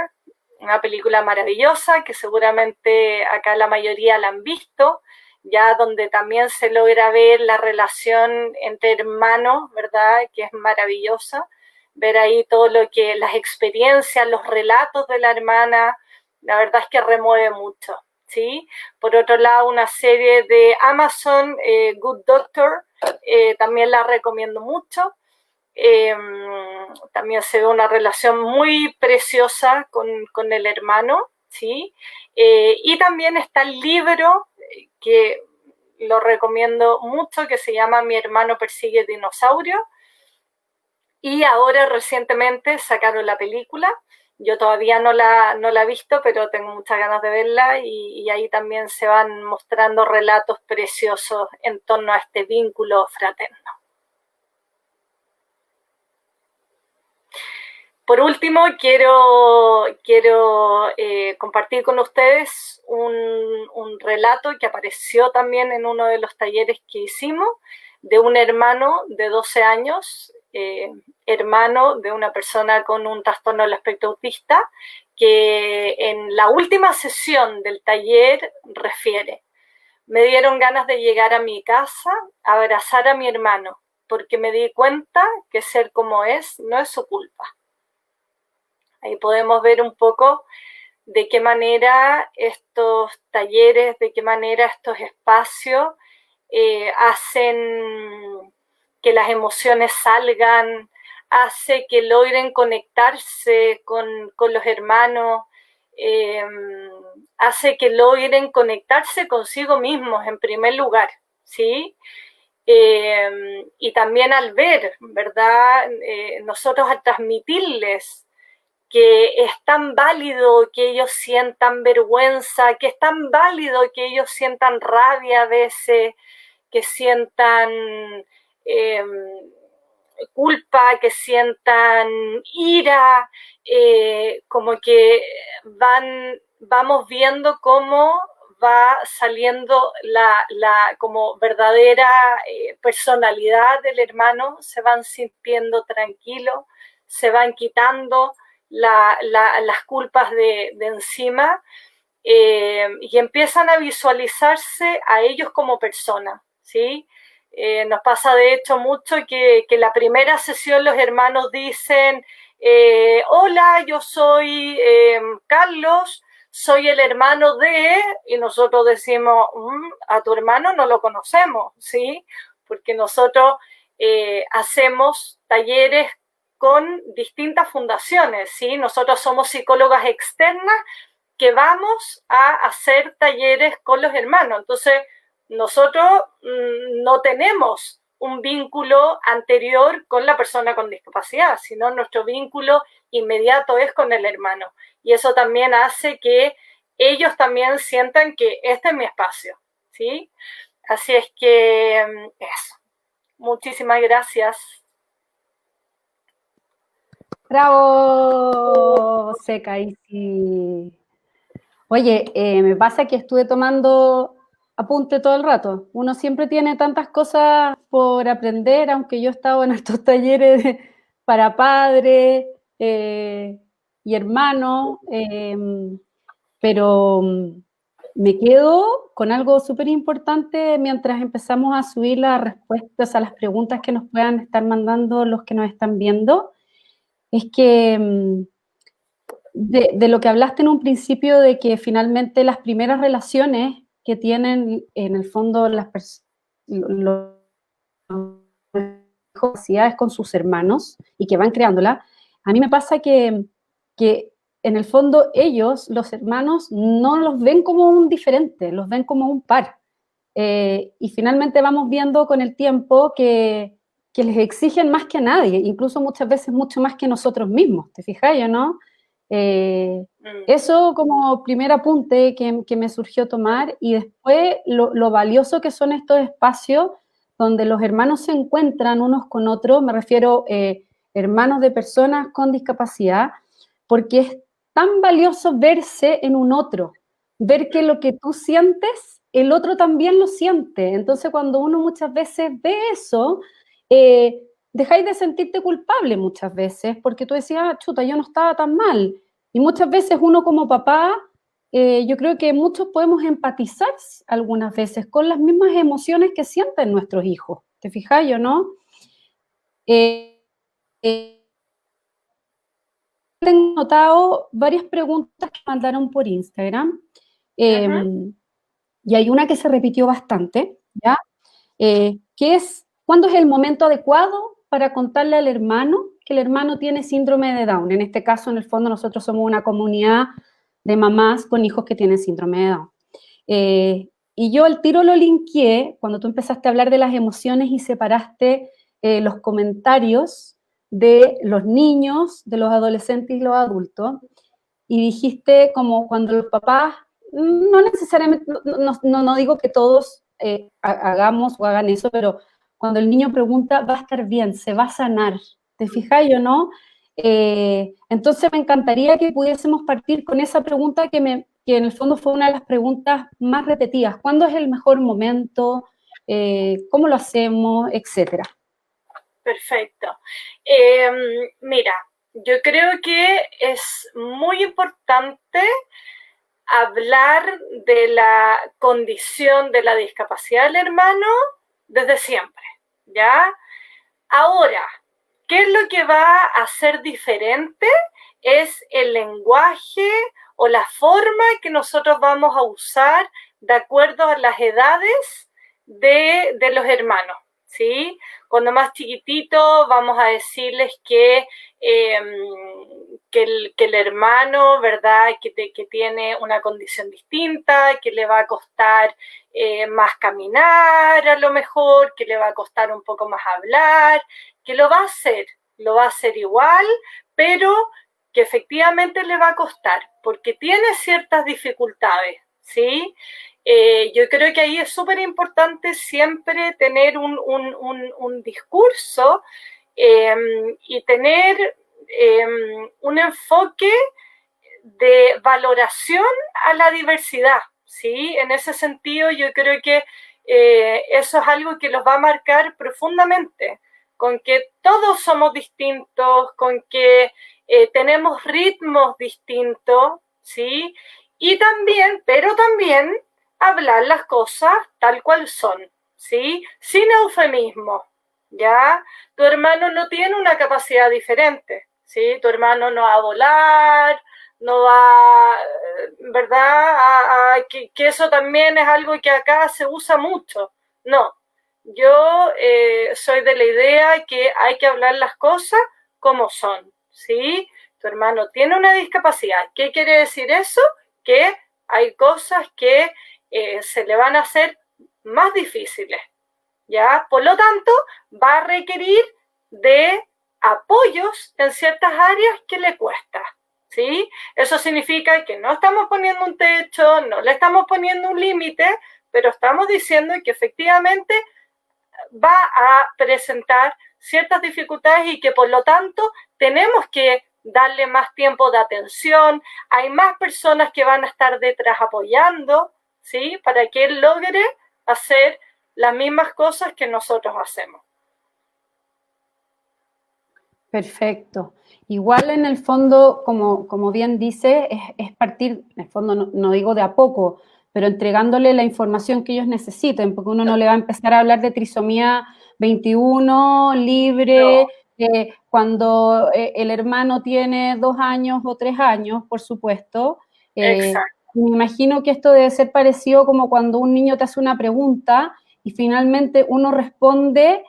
[SPEAKER 2] una película maravillosa, que seguramente acá la mayoría la han visto, ya donde también se logra ver la relación entre hermanos, ¿verdad?, que es maravillosa. Ver ahí todo lo que, las experiencias, los relatos de la hermana, la verdad es que remueve mucho, ¿sí? Por otro lado, una serie de Amazon, Good Doctor, también la recomiendo mucho. También se ve una relación muy preciosa con el hermano, ¿sí? Y también está el libro que lo recomiendo mucho, que se llama Mi hermano persigue dinosaurio. Y ahora recientemente sacaron la película. Yo todavía no la he visto, pero tengo muchas ganas de verla, y ahí también se van mostrando relatos preciosos en torno a este vínculo fraterno. Por último, quiero compartir con ustedes un relato que apareció también en uno de los talleres que hicimos, de un hermano de 12 años, hermano de una persona con un trastorno del espectro autista, que en la última sesión del taller refiere: me dieron ganas de llegar a mi casa, abrazar a mi hermano, porque me di cuenta que ser como es no es su culpa. Ahí podemos ver un poco de qué manera estos talleres, de qué manera estos espacios hacen que las emociones salgan, hace que logren conectarse con los hermanos, hace que logren conectarse consigo mismos en primer lugar, ¿sí? Y también al ver, ¿verdad? Nosotros al transmitirles que es tan válido que ellos sientan vergüenza, que es tan válido que ellos sientan rabia a veces, que sientan culpa, que sientan ira, como que vamos viendo cómo va saliendo la como verdadera personalidad del hermano, se van sintiendo tranquilos, se van quitando las culpas de encima, y empiezan a visualizarse a ellos como personas, ¿sí? Nos pasa de hecho mucho que la primera sesión los hermanos dicen: hola, yo soy Carlos, soy el hermano de, y nosotros decimos, a tu hermano no lo conocemos, ¿sí? Porque nosotros hacemos talleres con distintas fundaciones, ¿sí? Nosotros somos psicólogas externas que vamos a hacer talleres con los hermanos. Entonces, nosotros no tenemos un vínculo anterior con la persona con discapacidad, sino nuestro vínculo inmediato es con el hermano. Y eso también hace que ellos también sientan que este es mi espacio, ¿sí? Así es que eso. Muchísimas gracias.
[SPEAKER 1] ¡Bravo! Seca, y sí. Oye, me pasa que estuve tomando apunte todo el rato. Uno siempre tiene tantas cosas por aprender, aunque yo he estado en estos talleres para padres y hermanos, pero me quedo con algo súper importante mientras empezamos a subir las respuestas a las preguntas que nos puedan estar mandando los que nos están viendo. Es que de lo que hablaste en un principio, de que finalmente las primeras relaciones que tienen en el fondo las capacidades con sus hermanos y que van creándola, a mí me pasa que en el fondo ellos, los hermanos, no los ven como un diferente, los ven como un par. Y finalmente vamos viendo con el tiempo que les exigen más que a nadie, incluso muchas veces mucho más que nosotros mismos, ¿te fijas, no? Eso como primer apunte que me surgió tomar, y después lo valioso que son estos espacios donde los hermanos se encuentran unos con otros, me refiero hermanos de personas con discapacidad, porque es tan valioso verse en un otro, ver que lo que tú sientes, el otro también lo siente. Entonces cuando uno muchas veces ve eso, dejáis de sentirte culpable muchas veces, porque tú decías, ah, chuta, yo no estaba tan mal. Y muchas veces uno como papá, yo creo que muchos podemos empatizar algunas veces con las mismas emociones que sienten nuestros hijos. ¿Te fijas, yo no? Tengo notado varias preguntas que mandaron por Instagram, y hay una que se repitió bastante, ¿ya? Que es, ¿cuándo es el momento adecuado para contarle al hermano que el hermano tiene síndrome de Down? En este caso, en el fondo, nosotros somos una comunidad de mamás con hijos que tienen síndrome de Down. Y yo al tiro lo linkeé cuando tú empezaste a hablar de las emociones y separaste los comentarios de los niños, de los adolescentes y los adultos, y dijiste como cuando los papás, no necesariamente, no digo que todos hagamos o hagan eso, pero cuando el niño pregunta, va a estar bien, se va a sanar, ¿te fijas o no? Entonces me encantaría que pudiésemos partir con esa pregunta que en el fondo fue una de las preguntas más repetidas. ¿Cuándo es el mejor momento? ¿Cómo lo hacemos? Etcétera.
[SPEAKER 2] Perfecto. Mira, yo creo que es muy importante hablar de la condición de la discapacidad del hermano desde siempre, ¿ya? Ahora, ¿qué es lo que va a ser diferente? Es el lenguaje o la forma que nosotros vamos a usar de acuerdo a las edades de los hermanos, ¿sí? Cuando más chiquitito vamos a decirles que el hermano, ¿verdad? Que tiene una condición distinta, que le va a costar más caminar a lo mejor, que le va a costar un poco más hablar, que lo va a hacer igual, pero que efectivamente le va a costar, porque tiene ciertas dificultades, ¿sí? Yo creo que ahí es súper importante siempre tener un discurso y tener un enfoque de valoración a la diversidad, ¿sí? En ese sentido, yo creo que eso es algo que los va a marcar profundamente, con que todos somos distintos, con que tenemos ritmos distintos, ¿sí? Y también, pero también, hablar las cosas tal cual son, ¿sí? Sin eufemismo, ¿ya? Tu hermano no tiene una capacidad diferente, ¿sí? Tu hermano no va a volar, no va, ¿verdad? Que eso también es algo que acá se usa mucho. No, yo soy de la idea que hay que hablar las cosas como son, ¿sí? Tu hermano tiene una discapacidad. ¿Qué quiere decir eso? Que hay cosas que se le van a hacer más difíciles, ¿ya? Por lo tanto, va a requerir de apoyos en ciertas áreas que le cuesta, ¿sí? Eso significa que no estamos poniendo un techo, no le estamos poniendo un límite, pero estamos diciendo que efectivamente va a presentar ciertas dificultades y que por lo tanto tenemos que darle más tiempo de atención, hay más personas que van a estar detrás apoyando, ¿sí? Para que él logre hacer las mismas cosas que nosotros hacemos.
[SPEAKER 1] Perfecto. Igual en el fondo, como bien dice, es partir, en el fondo no digo de a poco, pero entregándole la información que ellos necesiten, porque uno no le va a empezar a hablar de trisomía 21, libre, cuando el hermano tiene 2 años o 3 años, por supuesto.
[SPEAKER 2] Exacto.
[SPEAKER 1] Me imagino que esto debe ser parecido como cuando un niño te hace una pregunta y finalmente uno responde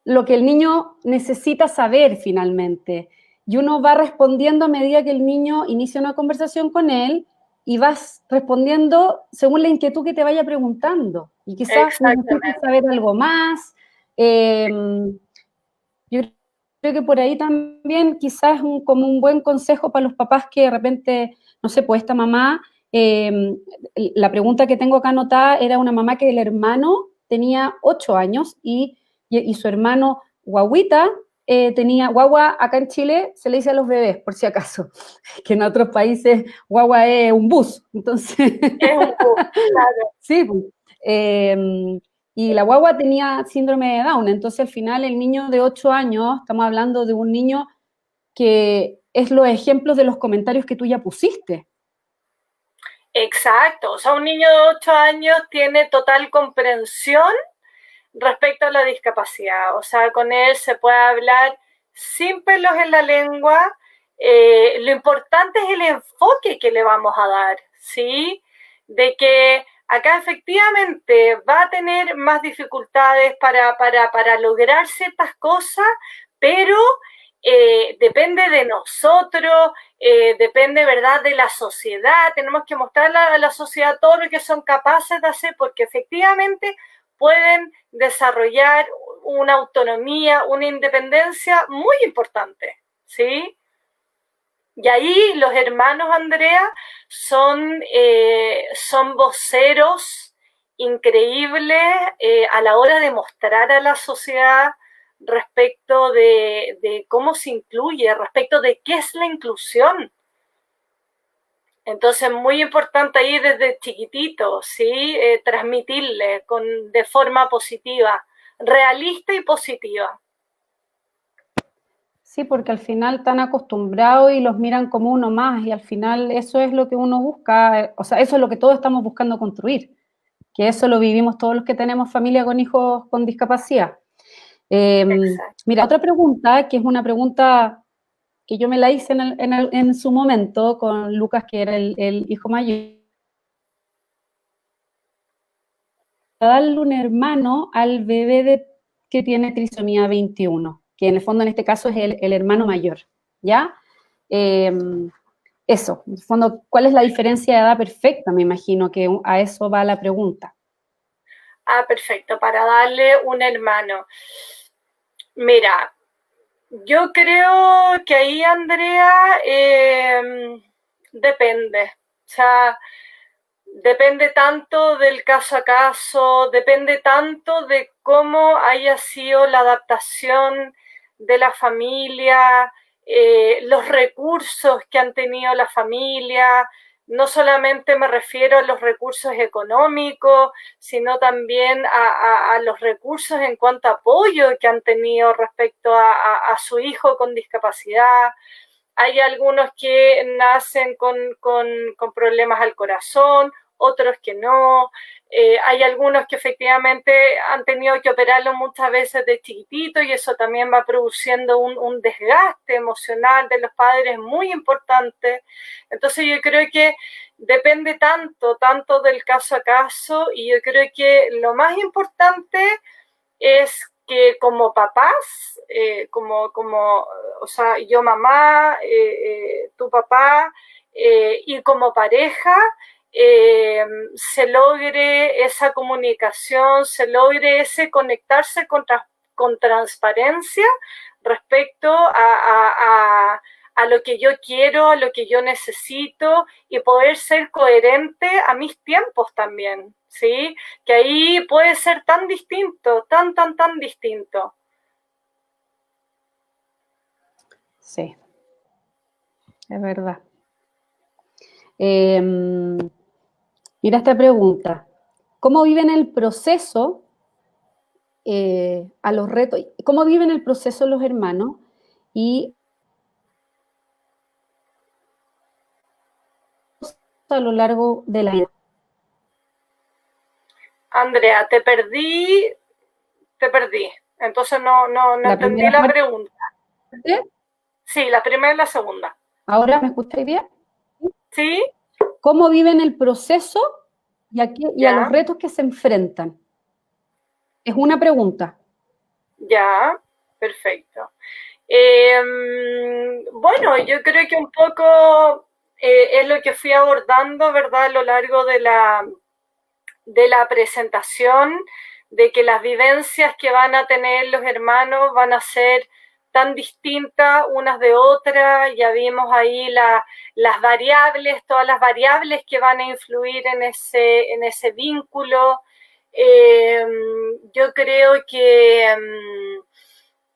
[SPEAKER 1] lo que el niño necesita saber finalmente. Y uno va respondiendo a medida que el niño inicia una conversación con él y vas respondiendo según la inquietud que te vaya preguntando. Y quizás necesitas saber algo más. Yo creo que por ahí también quizás como un buen consejo para los papás que de repente, no sé, pues esta mamá, la pregunta que tengo acá anotada era una mamá que el hermano tenía 8 años y su hermano guaguita tenía, guagua acá en Chile se le dice a los bebés, por si acaso, que en otros países guagua es un bus, entonces...
[SPEAKER 2] Es un bus, claro.
[SPEAKER 1] Sí, y la guagua tenía síndrome de Down, entonces al final el niño de 8 años, estamos hablando de un niño que es los ejemplos de los comentarios que tú ya pusiste.
[SPEAKER 2] Exacto, o sea, un niño de 8 años tiene total comprensión respecto a la discapacidad, o sea, con él se puede hablar sin pelos en la lengua, lo importante es el enfoque que le vamos a dar, ¿sí? De que acá efectivamente va a tener más dificultades para lograr ciertas cosas, pero depende de nosotros, depende, ¿verdad?, de la sociedad. Tenemos que mostrarle a la sociedad todo lo que son capaces de hacer, porque efectivamente pueden desarrollar una autonomía, una independencia muy importante, ¿sí? Y ahí los hermanos Andrea son voceros increíbles a la hora de mostrar a la sociedad respecto de cómo se incluye, respecto de qué es la inclusión. Entonces, muy importante ahí desde chiquitito, ¿sí? Transmitirle de forma positiva, realista y positiva.
[SPEAKER 1] Sí, porque al final están acostumbrados y los miran como uno más y al final eso es lo que uno busca, o sea, eso es lo que todos estamos buscando construir, que eso lo vivimos todos los que tenemos familia con hijos con discapacidad. Mira, otra pregunta, que es una pregunta que yo me la hice en su momento con Lucas, que era el hijo mayor. Darle un hermano al bebé que tiene trisomía 21, que en el fondo en este caso es el hermano mayor, ¿ya? Eso, en el fondo, ¿cuál es la diferencia de edad perfecta? Me imagino que a eso va la pregunta.
[SPEAKER 2] Ah, perfecto, para darle un hermano. Mira, yo creo que ahí, Andrea, depende. O sea, depende tanto del caso a caso, depende tanto de cómo haya sido la adaptación de la familia, los recursos que han tenido la familia. No solamente me refiero a los recursos económicos, sino también a los recursos en cuanto a apoyo que han tenido respecto a su hijo con discapacidad. Hay algunos que nacen con problemas al corazón, otros que no. Hay algunos que efectivamente han tenido que operarlo muchas veces de chiquitito y eso también va produciendo un desgaste emocional de los padres muy importante. Entonces yo creo que depende tanto del caso a caso y yo creo que lo más importante es que como papás, o sea, yo mamá, tu papá, y como pareja, se logre esa comunicación, se logre ese conectarse con transparencia respecto a lo que yo quiero, a lo que yo necesito y poder ser coherente a mis tiempos también, ¿sí? Que ahí puede ser tan distinto, tan distinto.
[SPEAKER 1] Sí, es verdad. Mira esta pregunta. ¿Cómo viven el proceso a los retos? ¿Cómo viven el proceso los hermanos? Y a lo largo de la vida.
[SPEAKER 2] Andrea, te perdí. Entonces no entendí la pregunta. Sí, la primera y la segunda.
[SPEAKER 1] ¿Ahora me escucháis bien?
[SPEAKER 2] ¿Sí?
[SPEAKER 1] ¿Cómo viven el proceso y a los retos que se enfrentan? Es una pregunta.
[SPEAKER 2] Ya, perfecto. Bueno, yo creo que un poco es lo que fui abordando, ¿verdad? A lo largo de la presentación, de que las vivencias que van a tener los hermanos van a ser tan distintas unas de otras. Ya vimos ahí las variables, todas las variables que van a influir en ese vínculo. Yo creo que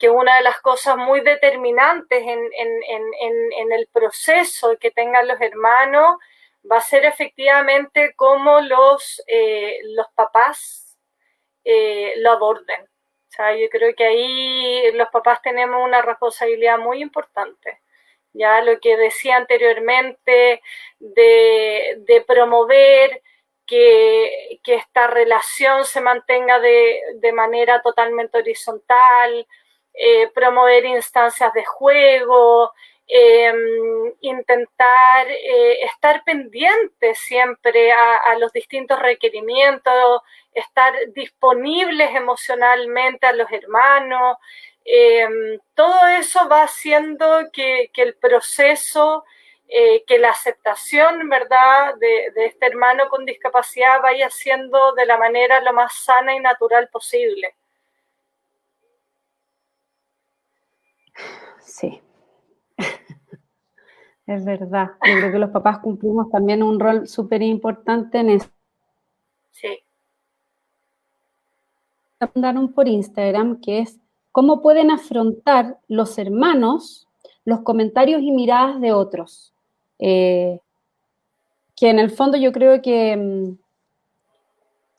[SPEAKER 2] una de las cosas muy determinantes en el proceso que tengan los hermanos va a ser efectivamente cómo los papás lo aborden. O sea, yo creo que ahí los papás tenemos una responsabilidad muy importante. Ya lo que decía anteriormente de promover que esta relación se mantenga de manera totalmente horizontal, promover instancias de juego, intentar estar pendiente siempre a los distintos requerimientos, estar disponibles emocionalmente a los hermanos. Todo eso va haciendo que el proceso, que la aceptación, ¿verdad?, de este hermano con discapacidad vaya siendo de la manera lo más sana y natural posible.
[SPEAKER 1] Sí, es verdad. Yo creo que los papás cumplimos también un rol súper importante en eso.
[SPEAKER 2] Sí.
[SPEAKER 1] Mandaron por Instagram, que es cómo pueden afrontar los hermanos los comentarios y miradas de otros. Que en el fondo yo creo que...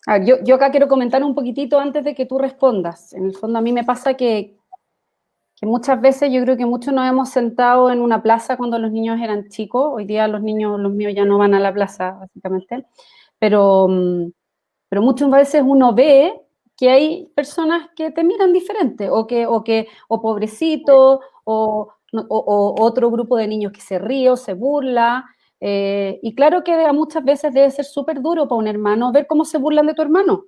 [SPEAKER 1] A ver, yo acá quiero comentar un poquitito antes de que tú respondas. En el fondo a mí me pasa que muchas veces yo creo que muchos nos hemos sentado en una plaza cuando los niños eran chicos. Hoy día los míos ya no van a la plaza, básicamente. Pero muchas veces uno ve que hay personas que te miran diferente, o pobrecito, o otro grupo de niños que se ríe o se burla. Y claro que muchas veces debe ser súper duro para un hermano ver cómo se burlan de tu hermano.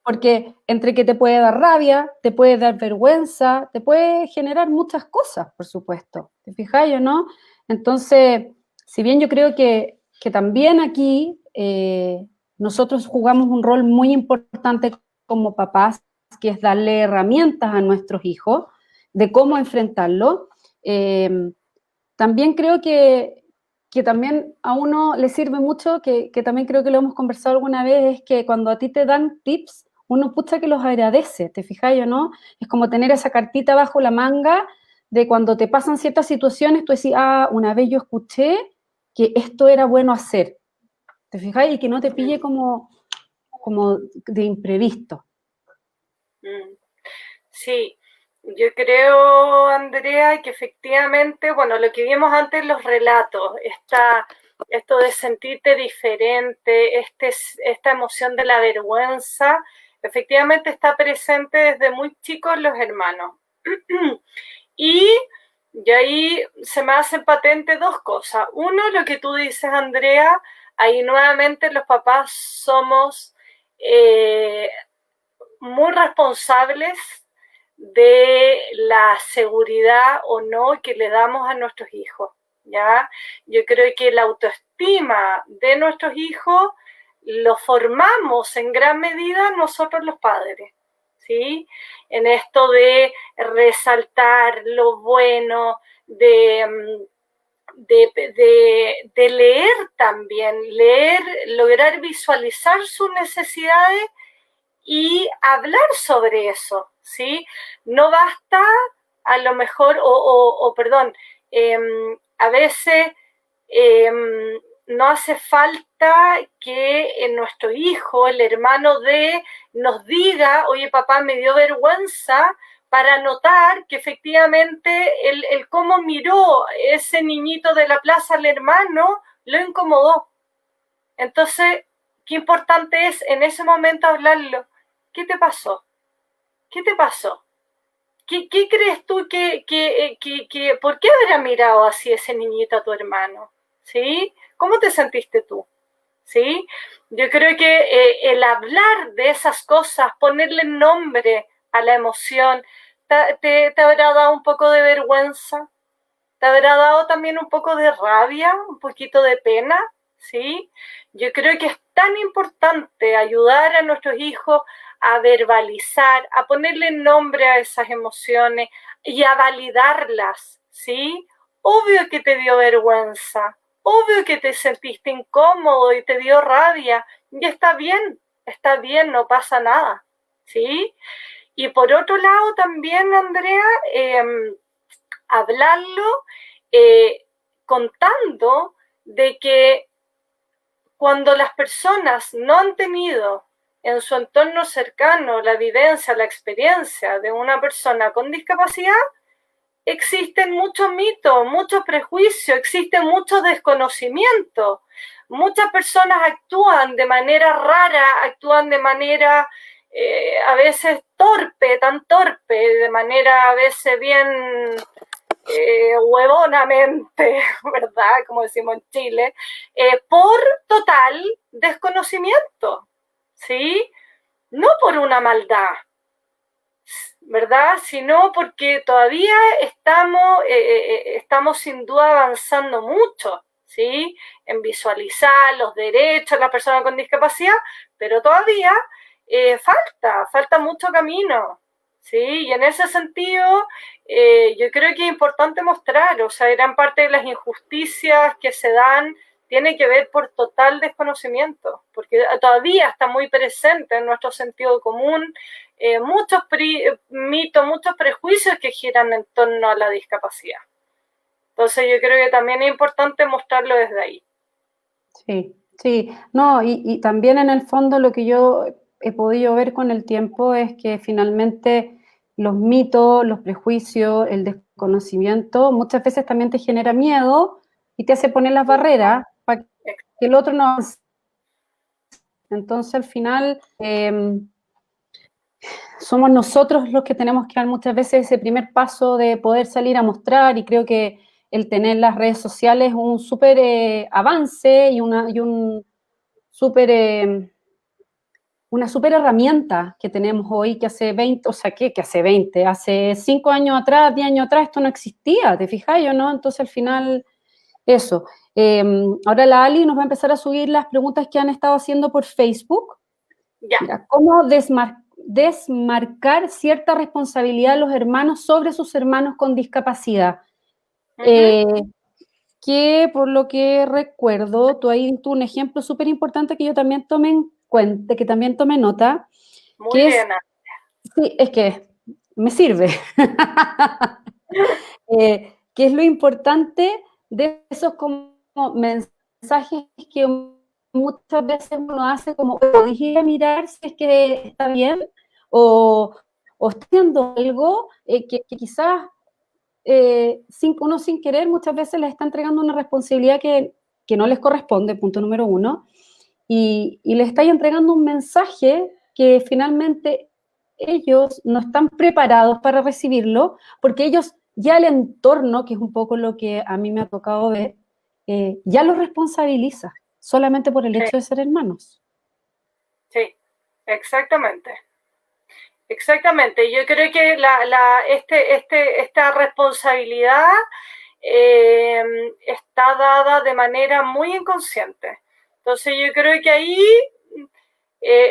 [SPEAKER 1] Porque entre que te puede dar rabia, te puede dar vergüenza, te puede generar muchas cosas, por supuesto. ¿Te fijáis o no? Entonces, si bien yo creo que también aquí nosotros jugamos un rol muy importante como papás, que es darle herramientas a nuestros hijos de cómo enfrentarlo, también creo que también a uno le sirve mucho, que también creo que lo hemos conversado alguna vez, es que cuando a ti te dan tips, uno pucha que los agradece, ¿te fijáis o no? Es como tener esa cartita bajo la manga de cuando te pasan ciertas situaciones, tú decís, una vez yo escuché que esto era bueno hacer, ¿te fijáis? Y que no te pille como de imprevisto.
[SPEAKER 2] Sí, yo creo, Andrea, que efectivamente, bueno, lo que vimos antes, los relatos, esto de sentirte diferente, esta emoción de la vergüenza, efectivamente está presente desde muy chicos los hermanos. Y ahí se me hacen patentes dos cosas. Uno, lo que tú dices, Andrea, ahí nuevamente los papás somos muy responsables de la seguridad o no que le damos a nuestros hijos, ¿ya? Yo creo que la autoestima de nuestros hijos lo formamos en gran medida nosotros los padres, ¿sí? En esto de resaltar lo bueno, de leer también, lograr visualizar sus necesidades y hablar sobre eso, ¿sí? No basta a lo mejor, perdón, a veces no hace falta que nuestro hijo, el hermano nos diga, oye papá, me dio vergüenza, para notar que efectivamente el cómo miró ese niñito de la plaza al hermano lo incomodó. Entonces, qué importante es en ese momento hablarlo. ¿Qué te pasó? ¿Qué te pasó? ¿Qué crees tú por qué habrá mirado así ese niñito a tu hermano? ¿Sí? ¿Cómo te sentiste tú? ¿Sí? Yo creo que el hablar de esas cosas, ponerle nombre a la emoción, ¿te habrá dado un poco de vergüenza? ¿Te habrá dado también un poco de rabia, un poquito de pena? ¿Sí? Yo creo que es tan importante ayudar a nuestros hijos a verbalizar, a ponerle nombre a esas emociones y a validarlas, ¿sí? Obvio que te dio vergüenza, obvio que te sentiste incómodo y te dio rabia, y está bien, no pasa nada, ¿sí? Y por otro lado también, Andrea, hablarlo contando de que cuando las personas no han tenido en su entorno cercano la vivencia, la experiencia de una persona con discapacidad, existen muchos mitos, muchos prejuicios, existe mucho desconocimiento. Muchas personas actúan de manera rara, actúan de manera a veces torpe, tan torpe, de manera a veces bien huevonamente, ¿verdad? Como decimos en Chile, por total desconocimiento, ¿sí? No por una maldad, ¿verdad? Sino porque todavía estamos sin duda avanzando mucho, ¿sí? En visualizar los derechos de las personas con discapacidad, pero todavía falta mucho camino, ¿sí? Y en ese sentido, yo creo que es importante mostrar, o sea, gran parte de las injusticias que se dan tiene que ver por total desconocimiento, porque todavía está muy presente en nuestro sentido común muchos mitos, muchos prejuicios que giran en torno a la discapacidad. Entonces yo creo que también es importante mostrarlo desde ahí.
[SPEAKER 1] Sí, sí, no, y también en el fondo lo que yo he podido ver con el tiempo es que finalmente los mitos, los prejuicios, el desconocimiento muchas veces también te genera miedo y te hace poner las barreras para que el otro no avance. Entonces al final somos nosotros los que tenemos que dar muchas veces ese primer paso de poder salir a mostrar, y creo que el tener las redes sociales es un súper avance y una súper herramienta que tenemos hoy, que hace 20, o sea, ¿qué? Que hace 20, hace 5 años atrás, 10 años atrás, esto no existía, ¿te fijas yo, no? Entonces al final, eso. Ahora la Ali nos va a empezar a subir las preguntas que han estado haciendo por Facebook.
[SPEAKER 2] Ya.
[SPEAKER 1] Mira, ¿cómo desmarcar cierta responsabilidad de los hermanos sobre sus hermanos con discapacidad? Que por lo que recuerdo, tú ahí diste un ejemplo súper importante que yo también tomé en cuenta, que también tomé nota.
[SPEAKER 2] Muy bien.
[SPEAKER 1] Sí, es que me sirve. Que es lo importante de esos como mensajes que muchas veces uno hace como, ¿podés ir a mirar si es que está bien? O está haciendo algo que quizás uno sin querer muchas veces les está entregando una responsabilidad que no les corresponde, punto número 1, y les está entregando un mensaje que finalmente ellos no están preparados para recibirlo, porque ellos ya el entorno, que es un poco lo que a mí me ha tocado ver, ya los responsabiliza, solamente por el hecho de ser hermanos.
[SPEAKER 2] Sí, exactamente. exactamente. Yo creo que esta responsabilidad está dada de manera muy inconsciente. Entonces yo creo que ahí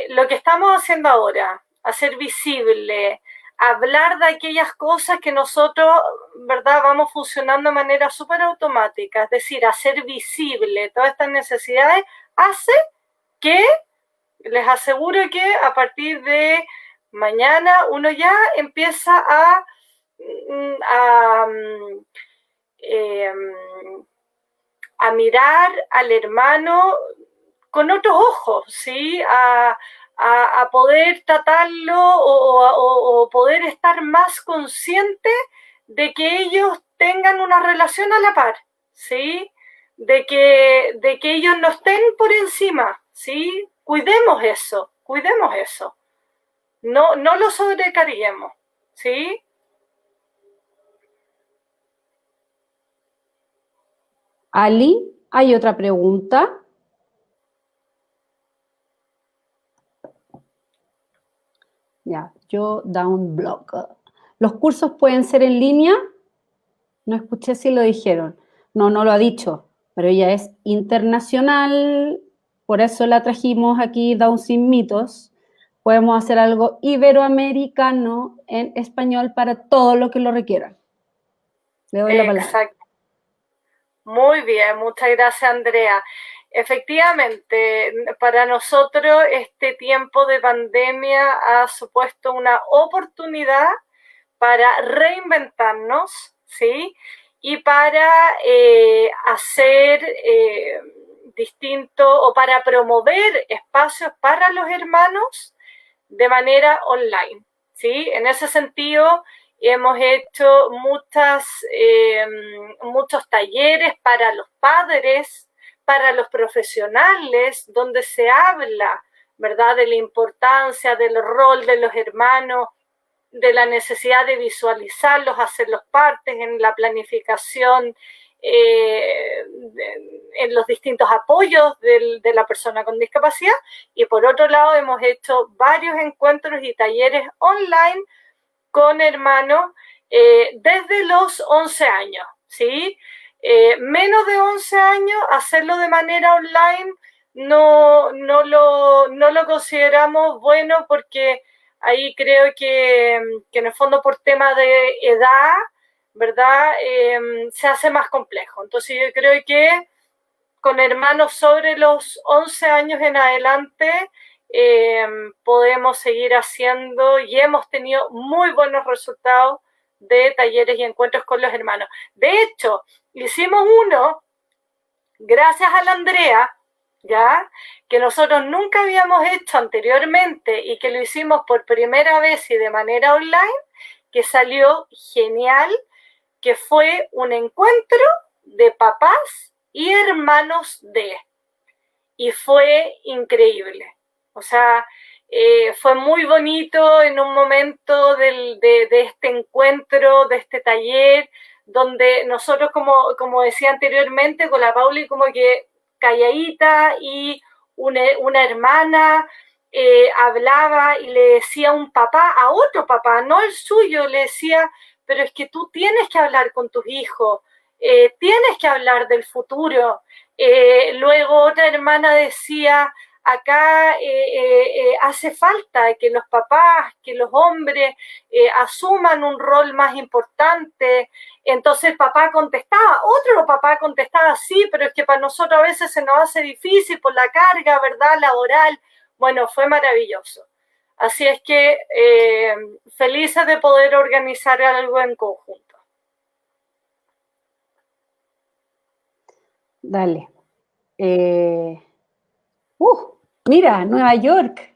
[SPEAKER 2] lo que estamos haciendo ahora, hacer visible, hablar de aquellas cosas que nosotros, ¿verdad?, vamos funcionando de manera súper automática, es decir, hacer visible todas estas necesidades, hace que, les aseguro que a partir de mañana uno ya empieza a mirar al hermano con otros ojos, ¿sí? A poder tratarlo o poder estar más consciente de que ellos tengan una relación a la par, ¿sí? De que ellos no estén por encima, ¿sí? Cuidemos eso. No lo sobrecarguemos, ¿sí?
[SPEAKER 1] Ali, ¿hay otra pregunta? Ya, yo down block. ¿Los cursos pueden ser en línea? No escuché si lo dijeron. No, no lo ha dicho, pero ella es internacional, por eso la trajimos aquí, Down Sin Mitos. Podemos hacer algo iberoamericano en español para todo lo que lo requieran. Le doy la palabra.
[SPEAKER 2] Exacto. Muy bien, muchas gracias, Andrea. Efectivamente, para nosotros este tiempo de pandemia ha supuesto una oportunidad para reinventarnos, ¿sí? Y para hacer distinto o para promover espacios para los hermanos de manera online, ¿sí? En ese sentido, hemos hecho muchos talleres para los padres, para los profesionales, donde se habla, ¿verdad?, de la importancia del rol de los hermanos, de la necesidad de visualizarlos, hacerlos partes en la planificación, en los distintos apoyos de la persona con discapacidad. Y por otro lado, hemos hecho varios encuentros y talleres online con hermanos desde los 11 años, ¿sí? Menos de 11 años, hacerlo de manera online no lo consideramos bueno, porque ahí creo que en el fondo por tema de edad, ¿verdad?, se hace más complejo. Entonces yo creo que con hermanos sobre los 11 años en adelante podemos seguir haciendo, y hemos tenido muy buenos resultados de talleres y encuentros con los hermanos. De hecho, hicimos uno gracias a la Andrea, ¿ya?, que nosotros nunca habíamos hecho anteriormente y que lo hicimos por primera vez y de manera online, que salió genial, que fue un encuentro de papás y hermanos y fue increíble. O sea, fue muy bonito en un momento de este encuentro, de este taller, donde nosotros, como decía anteriormente, con la Pauli, como que calladita, y una hermana hablaba y le decía un papá a otro papá, no el suyo, le decía: pero es que tú tienes que hablar con tus hijos, tienes que hablar del futuro. Luego otra hermana decía: acá hace falta que los papás, que los hombres asuman un rol más importante. Entonces el papá contestaba, otro papá contestaba: sí, pero es que para nosotros a veces se nos hace difícil por la carga, ¿verdad?, laboral. Bueno, fue maravilloso. Así es que felices de poder organizar algo en conjunto.
[SPEAKER 1] Dale. Mira, Nueva York,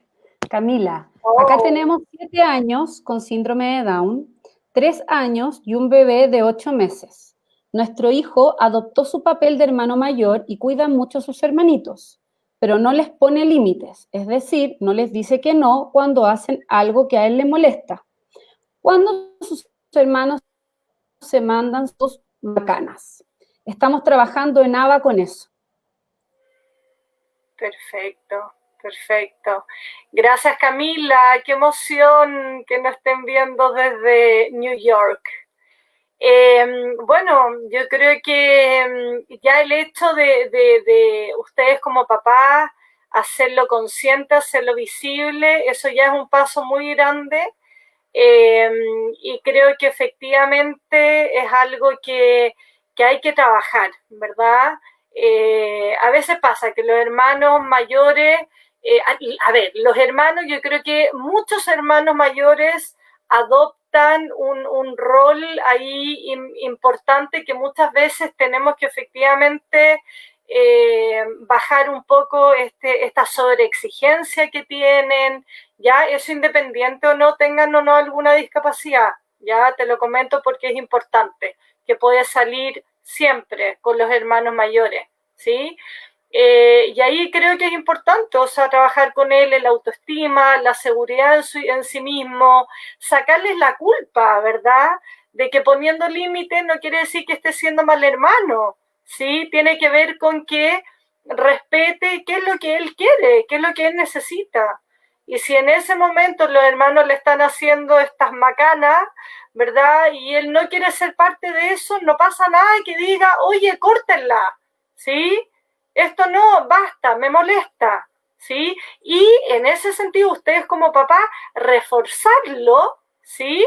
[SPEAKER 1] Camila. Acá tenemos 7 años con síndrome de Down, 3 años y un bebé de 8 meses. Nuestro hijo adoptó su papel de hermano mayor y cuida mucho a sus hermanitos, pero no les pone límites, es decir, no les dice que no cuando hacen algo que a él le molesta. Cuando sus hermanos se mandan sus macanas. Estamos trabajando en ABA con eso.
[SPEAKER 2] Perfecto, Perfecto. Gracias, Camila. Qué emoción que nos estén viendo desde New York. Bueno, yo creo que ya el hecho de ustedes como papás hacerlo consciente, hacerlo visible, eso ya es un paso muy grande. Y creo que efectivamente es algo que hay que trabajar, ¿verdad? A veces pasa que los hermanos mayores, a ver, los hermanos, yo creo que muchos hermanos mayores adoptan un rol ahí importante que muchas veces tenemos que efectivamente bajar un poco esta sobreexigencia que tienen, ya eso independiente o no tengan o no alguna discapacidad, ya te lo comento porque es importante, que puede salir siempre con los hermanos mayores, ¿sí? Y ahí creo que es importante, o sea, trabajar con él en la autoestima, la seguridad en sí mismo, sacarles la culpa, ¿verdad? De que poniendo límites no quiere decir que esté siendo mal hermano, ¿sí? Tiene que ver con que respete qué es lo que él quiere, qué es lo que él necesita. Y si en ese momento los hermanos le están haciendo estas macanas, ¿verdad? Y él no quiere ser parte de eso, no pasa nada que diga, oye, córtenla, ¿sí? Esto no, basta, me molesta, ¿sí? Y en ese sentido, ustedes como papá, reforzarlo, ¿sí?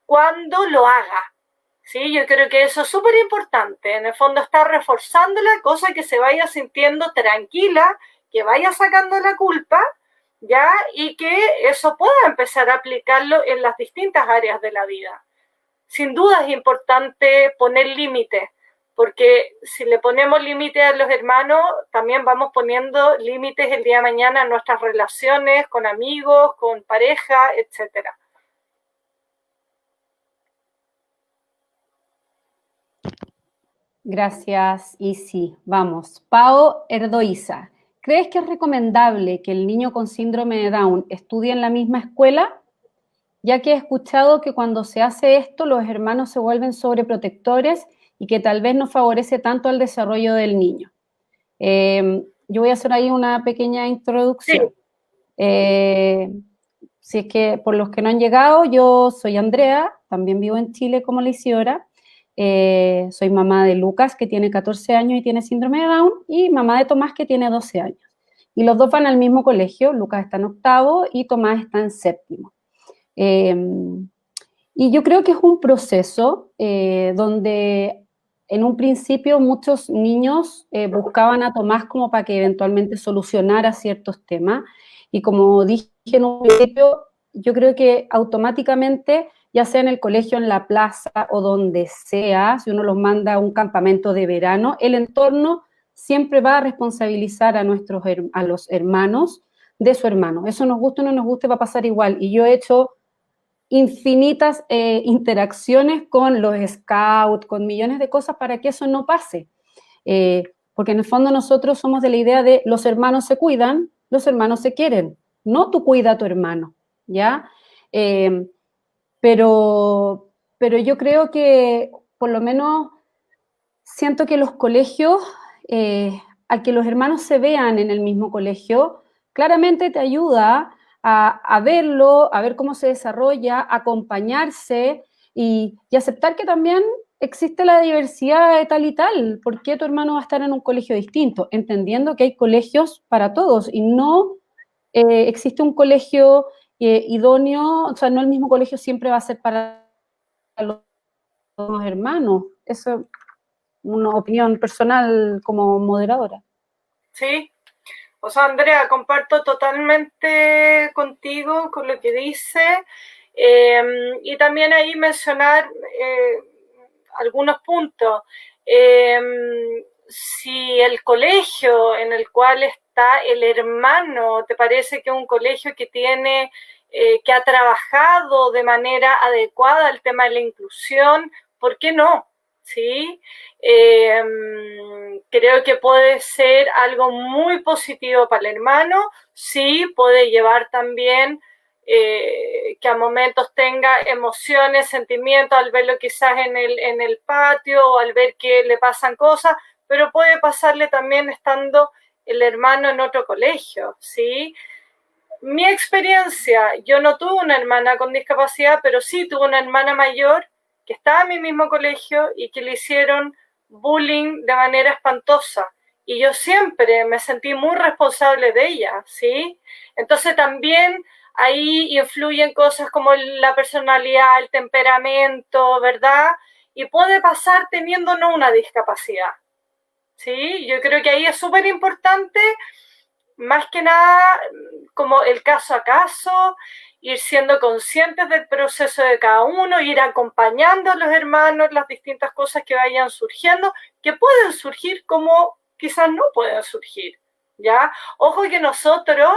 [SPEAKER 2] Cuando lo haga, ¿sí? Yo creo que eso es súper importante. En el fondo, está reforzando la cosa, que se vaya sintiendo tranquila, que vaya sacando la culpa, ¿ya? Y que eso pueda empezar a aplicarlo en las distintas áreas de la vida. Sin duda es importante poner límites, porque si le ponemos límites a los hermanos, también vamos poniendo límites el día de mañana en nuestras relaciones con amigos, con pareja, etcétera.
[SPEAKER 1] Gracias, Isi. Vamos. Pao Erdoiza. ¿Crees que es recomendable que el niño con síndrome de Down estudie en la misma escuela? Ya que he escuchado que cuando se hace esto, los hermanos se vuelven sobreprotectores y que tal vez no favorece tanto al desarrollo del niño. Yo voy a hacer ahí una pequeña introducción.
[SPEAKER 2] Sí.
[SPEAKER 1] Si es que por los que no han llegado, yo soy Andrea, también vivo en Chile como la Isidora. Soy mamá de Lucas, que tiene 14 años y tiene síndrome de Down, y mamá de Tomás, que tiene 12 años. Y los dos van al mismo colegio, Lucas está en octavo y Tomás está en séptimo. Y yo creo que es un proceso donde en un principio muchos niños buscaban a Tomás como para que eventualmente solucionara ciertos temas. Y como dije en un principio, yo creo que automáticamente, ya sea en el colegio, en la plaza o donde sea, si uno los manda a un campamento de verano, el entorno siempre va a responsabilizar a los hermanos de su hermano. Eso nos guste o no nos guste, va a pasar igual. Y yo he hecho infinitas interacciones con los scouts, con millones de cosas para que eso no pase. Porque en el fondo nosotros somos de la idea de los hermanos se cuidan, los hermanos se quieren, no tú cuida a tu hermano, ¿ya? Pero yo creo que por lo menos siento que los colegios, al que los hermanos se vean en el mismo colegio, claramente te ayuda a verlo, a ver cómo se desarrolla, a acompañarse y aceptar que también existe la diversidad de tal y tal. ¿Por qué tu hermano va a estar en un colegio distinto? Entendiendo que hay colegios para todos y no existe un colegio idóneo, o sea, no el mismo colegio siempre va a ser para los hermanos. Eso es una opinión personal como moderadora.
[SPEAKER 2] Sí. O sea, Andrea, comparto totalmente contigo con lo que dice, y también ahí mencionar algunos puntos. Si el colegio en el cual está el hermano, ¿te parece que es un colegio que tiene, que ha trabajado de manera adecuada el tema de la inclusión? ¿Por qué no? ¿Sí? Creo que puede ser algo muy positivo para el hermano, sí, puede llevar también que a momentos tenga emociones, sentimientos al verlo quizás en el patio o al ver que le pasan cosas, pero puede pasarle también estando el hermano en otro colegio, ¿sí? Mi experiencia, yo no tuve una hermana con discapacidad, pero sí tuve una hermana mayor que estaba en mi mismo colegio y que le hicieron bullying de manera espantosa. Y yo siempre me sentí muy responsable de ella, ¿sí? Entonces también ahí influyen cosas como la personalidad, el temperamento, ¿verdad? Y puede pasar teniendo no una discapacidad, ¿sí? Yo creo que ahí es súper importante, más que nada, como el caso a caso, ir siendo conscientes del proceso de cada uno, ir acompañando a los hermanos las distintas cosas que vayan surgiendo, que pueden surgir como quizás no pueden surgir, ¿ya? Ojo que nosotros,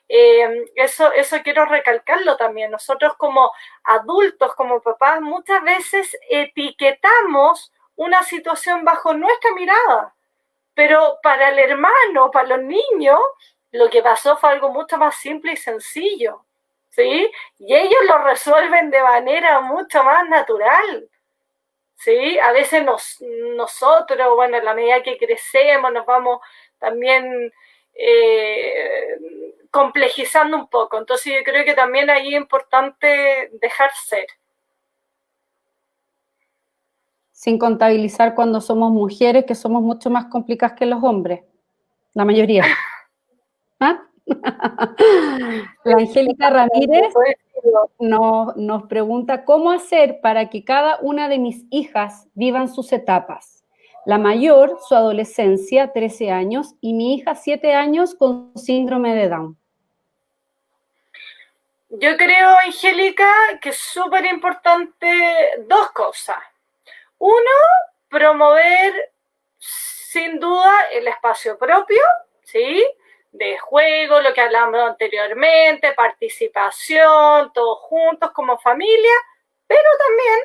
[SPEAKER 2] eso quiero recalcarlo también, nosotros como adultos, como papás, muchas veces etiquetamos una situación bajo nuestra mirada, pero para el hermano, para los niños, lo que pasó fue algo mucho más simple y sencillo, ¿sí? Y ellos lo resuelven de manera mucho más natural, ¿sí? A veces nosotros, bueno, en la medida que crecemos, nos vamos también complejizando un poco. Entonces yo creo que también ahí es importante dejar ser.
[SPEAKER 1] Sin contabilizar cuando somos mujeres, que somos mucho más complicadas que los hombres, la mayoría. ¿Ah? La Angélica Ramírez nos pregunta, ¿cómo hacer para que cada una de mis hijas vivan sus etapas? La mayor, su adolescencia, 13 años, y mi hija, 7 años, con síndrome de Down.
[SPEAKER 2] Yo creo, Angélica, que es súper importante dos cosas. Uno, promover sin duda el espacio propio, ¿sí? De juego, lo que hablamos anteriormente, participación, todos juntos como familia, pero también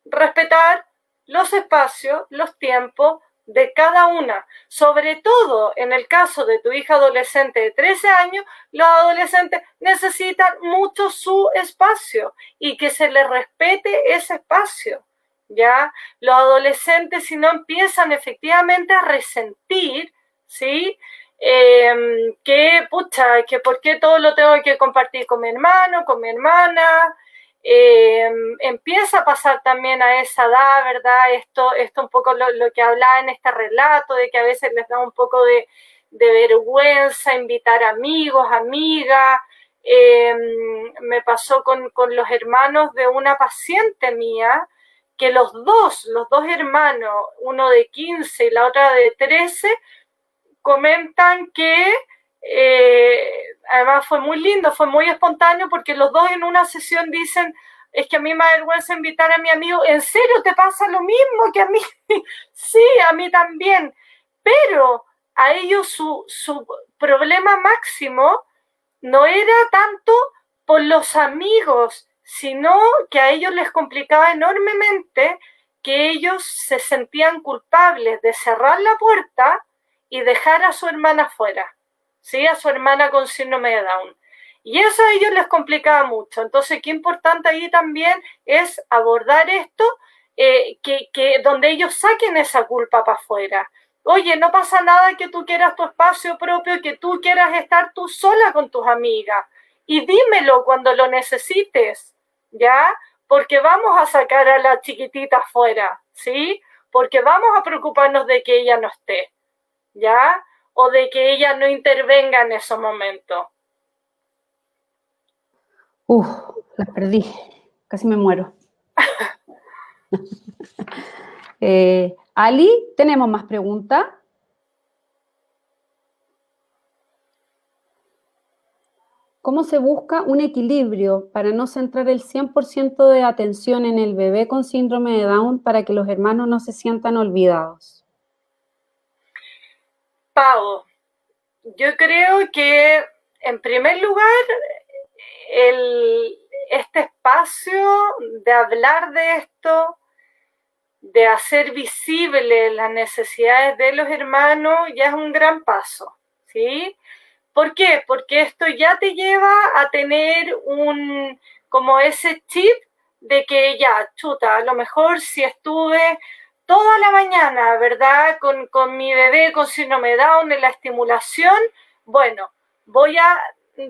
[SPEAKER 2] respetar los espacios, los tiempos de cada una. Sobre todo en el caso de tu hija adolescente de 13 años, los adolescentes necesitan mucho su espacio y que se les respete ese espacio. ¿Ya? Los adolescentes, si no empiezan efectivamente a resentir, ¿sí? Que, pucha, que por qué todo lo tengo que compartir con mi hermano, con mi hermana, empieza a pasar también a esa edad, ¿verdad? Esto un poco lo que hablaba en este relato, de que a veces les da un poco de vergüenza invitar amigos, amigas. Me pasó con los hermanos de una paciente mía, que los dos hermanos, uno de 15 y la otra de 13, comentan que además fue muy lindo, fue muy espontáneo, porque los dos en una sesión dicen, es que a mí me da vergüenza invitar a mi amigo. ¿En serio te pasa lo mismo que a mí? Sí, a mí también, pero a ellos su problema máximo no era tanto por los amigos, sino que a ellos les complicaba enormemente que ellos se sentían culpables de cerrar la puerta y dejar a su hermana fuera, ¿sí? A su hermana con síndrome de Down. Y eso a ellos les complicaba mucho. Entonces, qué importante ahí también es abordar esto, que donde ellos saquen esa culpa para afuera. Oye, no pasa nada que tú quieras tu espacio propio, que tú quieras estar tú sola con tus amigas. Y dímelo cuando lo necesites, ¿ya? Porque vamos a sacar a la chiquitita afuera, ¿sí? Porque vamos a preocuparnos de que ella no esté, ¿ya? O de que ella no intervenga en esos momentos.
[SPEAKER 1] Las perdí, casi me muero. Ali, ¿tenemos más preguntas? ¿Cómo se busca un equilibrio para no centrar el 100% de atención en el bebé con síndrome de Down para que los hermanos no se sientan olvidados?
[SPEAKER 2] Pau, yo creo que en primer lugar este espacio de hablar de esto, de hacer visibles las necesidades de los hermanos, ya es un gran paso, ¿sí? ¿Por qué? Porque esto ya te lleva a tener como ese chip de que ya, chuta, a lo mejor si estuve toda la mañana, ¿verdad? Con mi bebé con síndrome de Down en la estimulación, bueno, voy a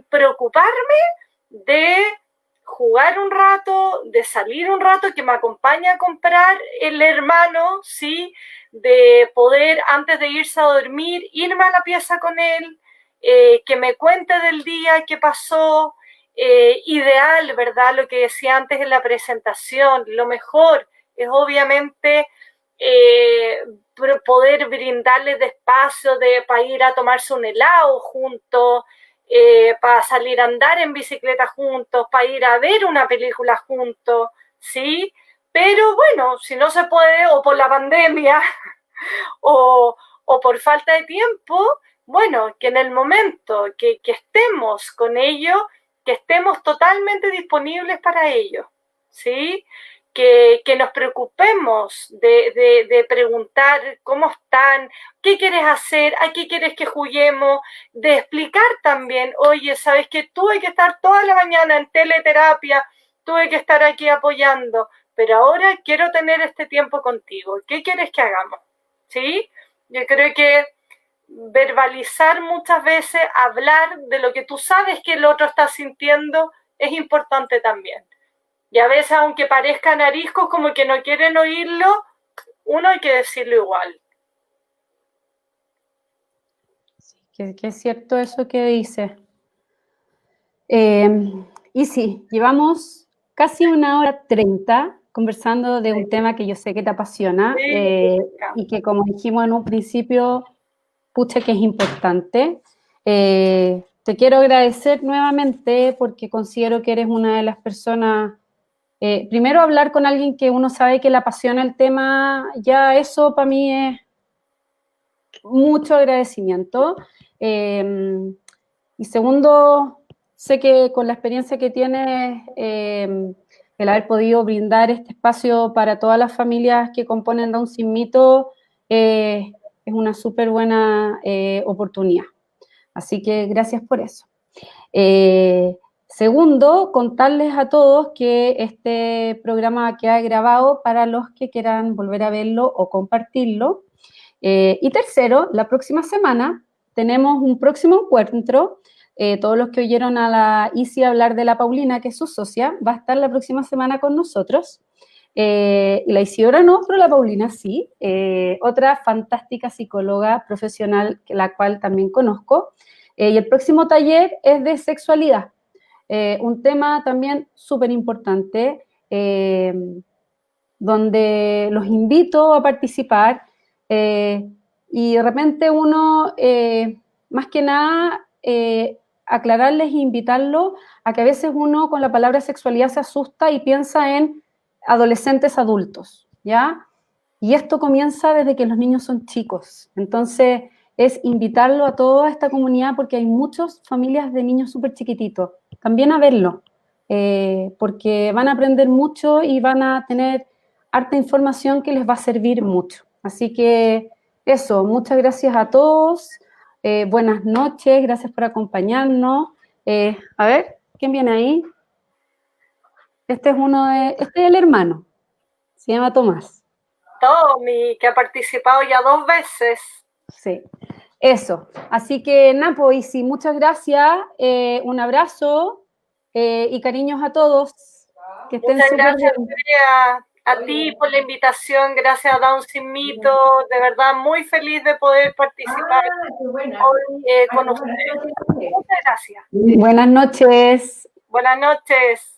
[SPEAKER 2] preocuparme de jugar un rato, de salir un rato, que me acompañe a comprar el hermano, ¿sí? De poder, antes de irse a dormir, irme a la pieza con él, que me cuente del día, qué pasó, ideal, ¿verdad? Lo que decía antes en la presentación, lo mejor es obviamente poder brindarles de espacio para ir a tomarse un helado juntos, para salir a andar en bicicleta juntos, para ir a ver una película juntos, ¿sí? Pero bueno, si no se puede, o por la pandemia, o por falta de tiempo, bueno, que en el momento que estemos con ellos, que estemos totalmente disponibles para ellos, ¿sí? Que nos preocupemos de preguntar cómo están, qué quieres hacer, a qué quieres que juguemos, de explicar también, oye, ¿sabes qué? Tuve que estar toda la mañana en teleterapia, tuve que estar aquí apoyando, pero ahora quiero tener este tiempo contigo, ¿qué quieres que hagamos? ¿Sí? Yo creo que verbalizar muchas veces, hablar de lo que tú sabes que el otro está sintiendo, es importante también. Y a veces, aunque parezcan ariscos como que no quieren oírlo, uno hay que decirlo igual.
[SPEAKER 1] Sí, que es cierto eso que dices. Y sí, llevamos casi 1 hora 30 conversando de un tema que yo sé que te apasiona, y que, como dijimos en un principio, pucha que es importante. Te quiero agradecer nuevamente porque considero que eres una de las personas. Primero, hablar con alguien que uno sabe que le apasiona el tema, ya eso para mí es mucho agradecimiento. Y segundo, sé que con la experiencia que tienes, el haber podido brindar este espacio para todas las familias que componen Down Sin Mito, es una súper buena oportunidad. Así que gracias por eso. Segundo, contarles a todos que este programa queda grabado para los que quieran volver a verlo o compartirlo. Y tercero, la próxima semana tenemos un próximo encuentro. Todos los que oyeron a la Isi hablar de la Paulina, que es su socia, va a estar la próxima semana con nosotros. Y la Isidora no, pero la Paulina sí. Otra fantástica psicóloga profesional, la cual también conozco. Y el próximo taller es de sexualidad. Un tema también súper importante, donde los invito a participar, y de repente uno, más que nada, aclararles e invitarlos a que a veces uno con la palabra sexualidad se asusta y piensa en adolescentes adultos, ¿ya? Y esto comienza desde que los niños son chicos. Entonces, es invitarlo a toda esta comunidad, porque hay muchas familias de niños súper chiquititos, también a verlo, porque van a aprender mucho y van a tener harta información que les va a servir mucho. Así que eso, muchas gracias a todos, buenas noches, gracias por acompañarnos. A ver, ¿quién viene ahí? Este es el hermano, se llama Tomás.
[SPEAKER 2] Tommy, que ha participado ya 2 veces.
[SPEAKER 1] Sí, eso. Así que, Napo, y sí, muchas gracias, un abrazo, y cariños a todos. Que estén
[SPEAKER 2] Muchas
[SPEAKER 1] súper
[SPEAKER 2] gracias,
[SPEAKER 1] bien.
[SPEAKER 2] Andrea, a ti por la invitación, gracias a Down Sin Mito, de verdad muy feliz de poder participar hoy con ustedes. Muchas gracias.
[SPEAKER 1] Buenas noches.
[SPEAKER 2] Buenas noches.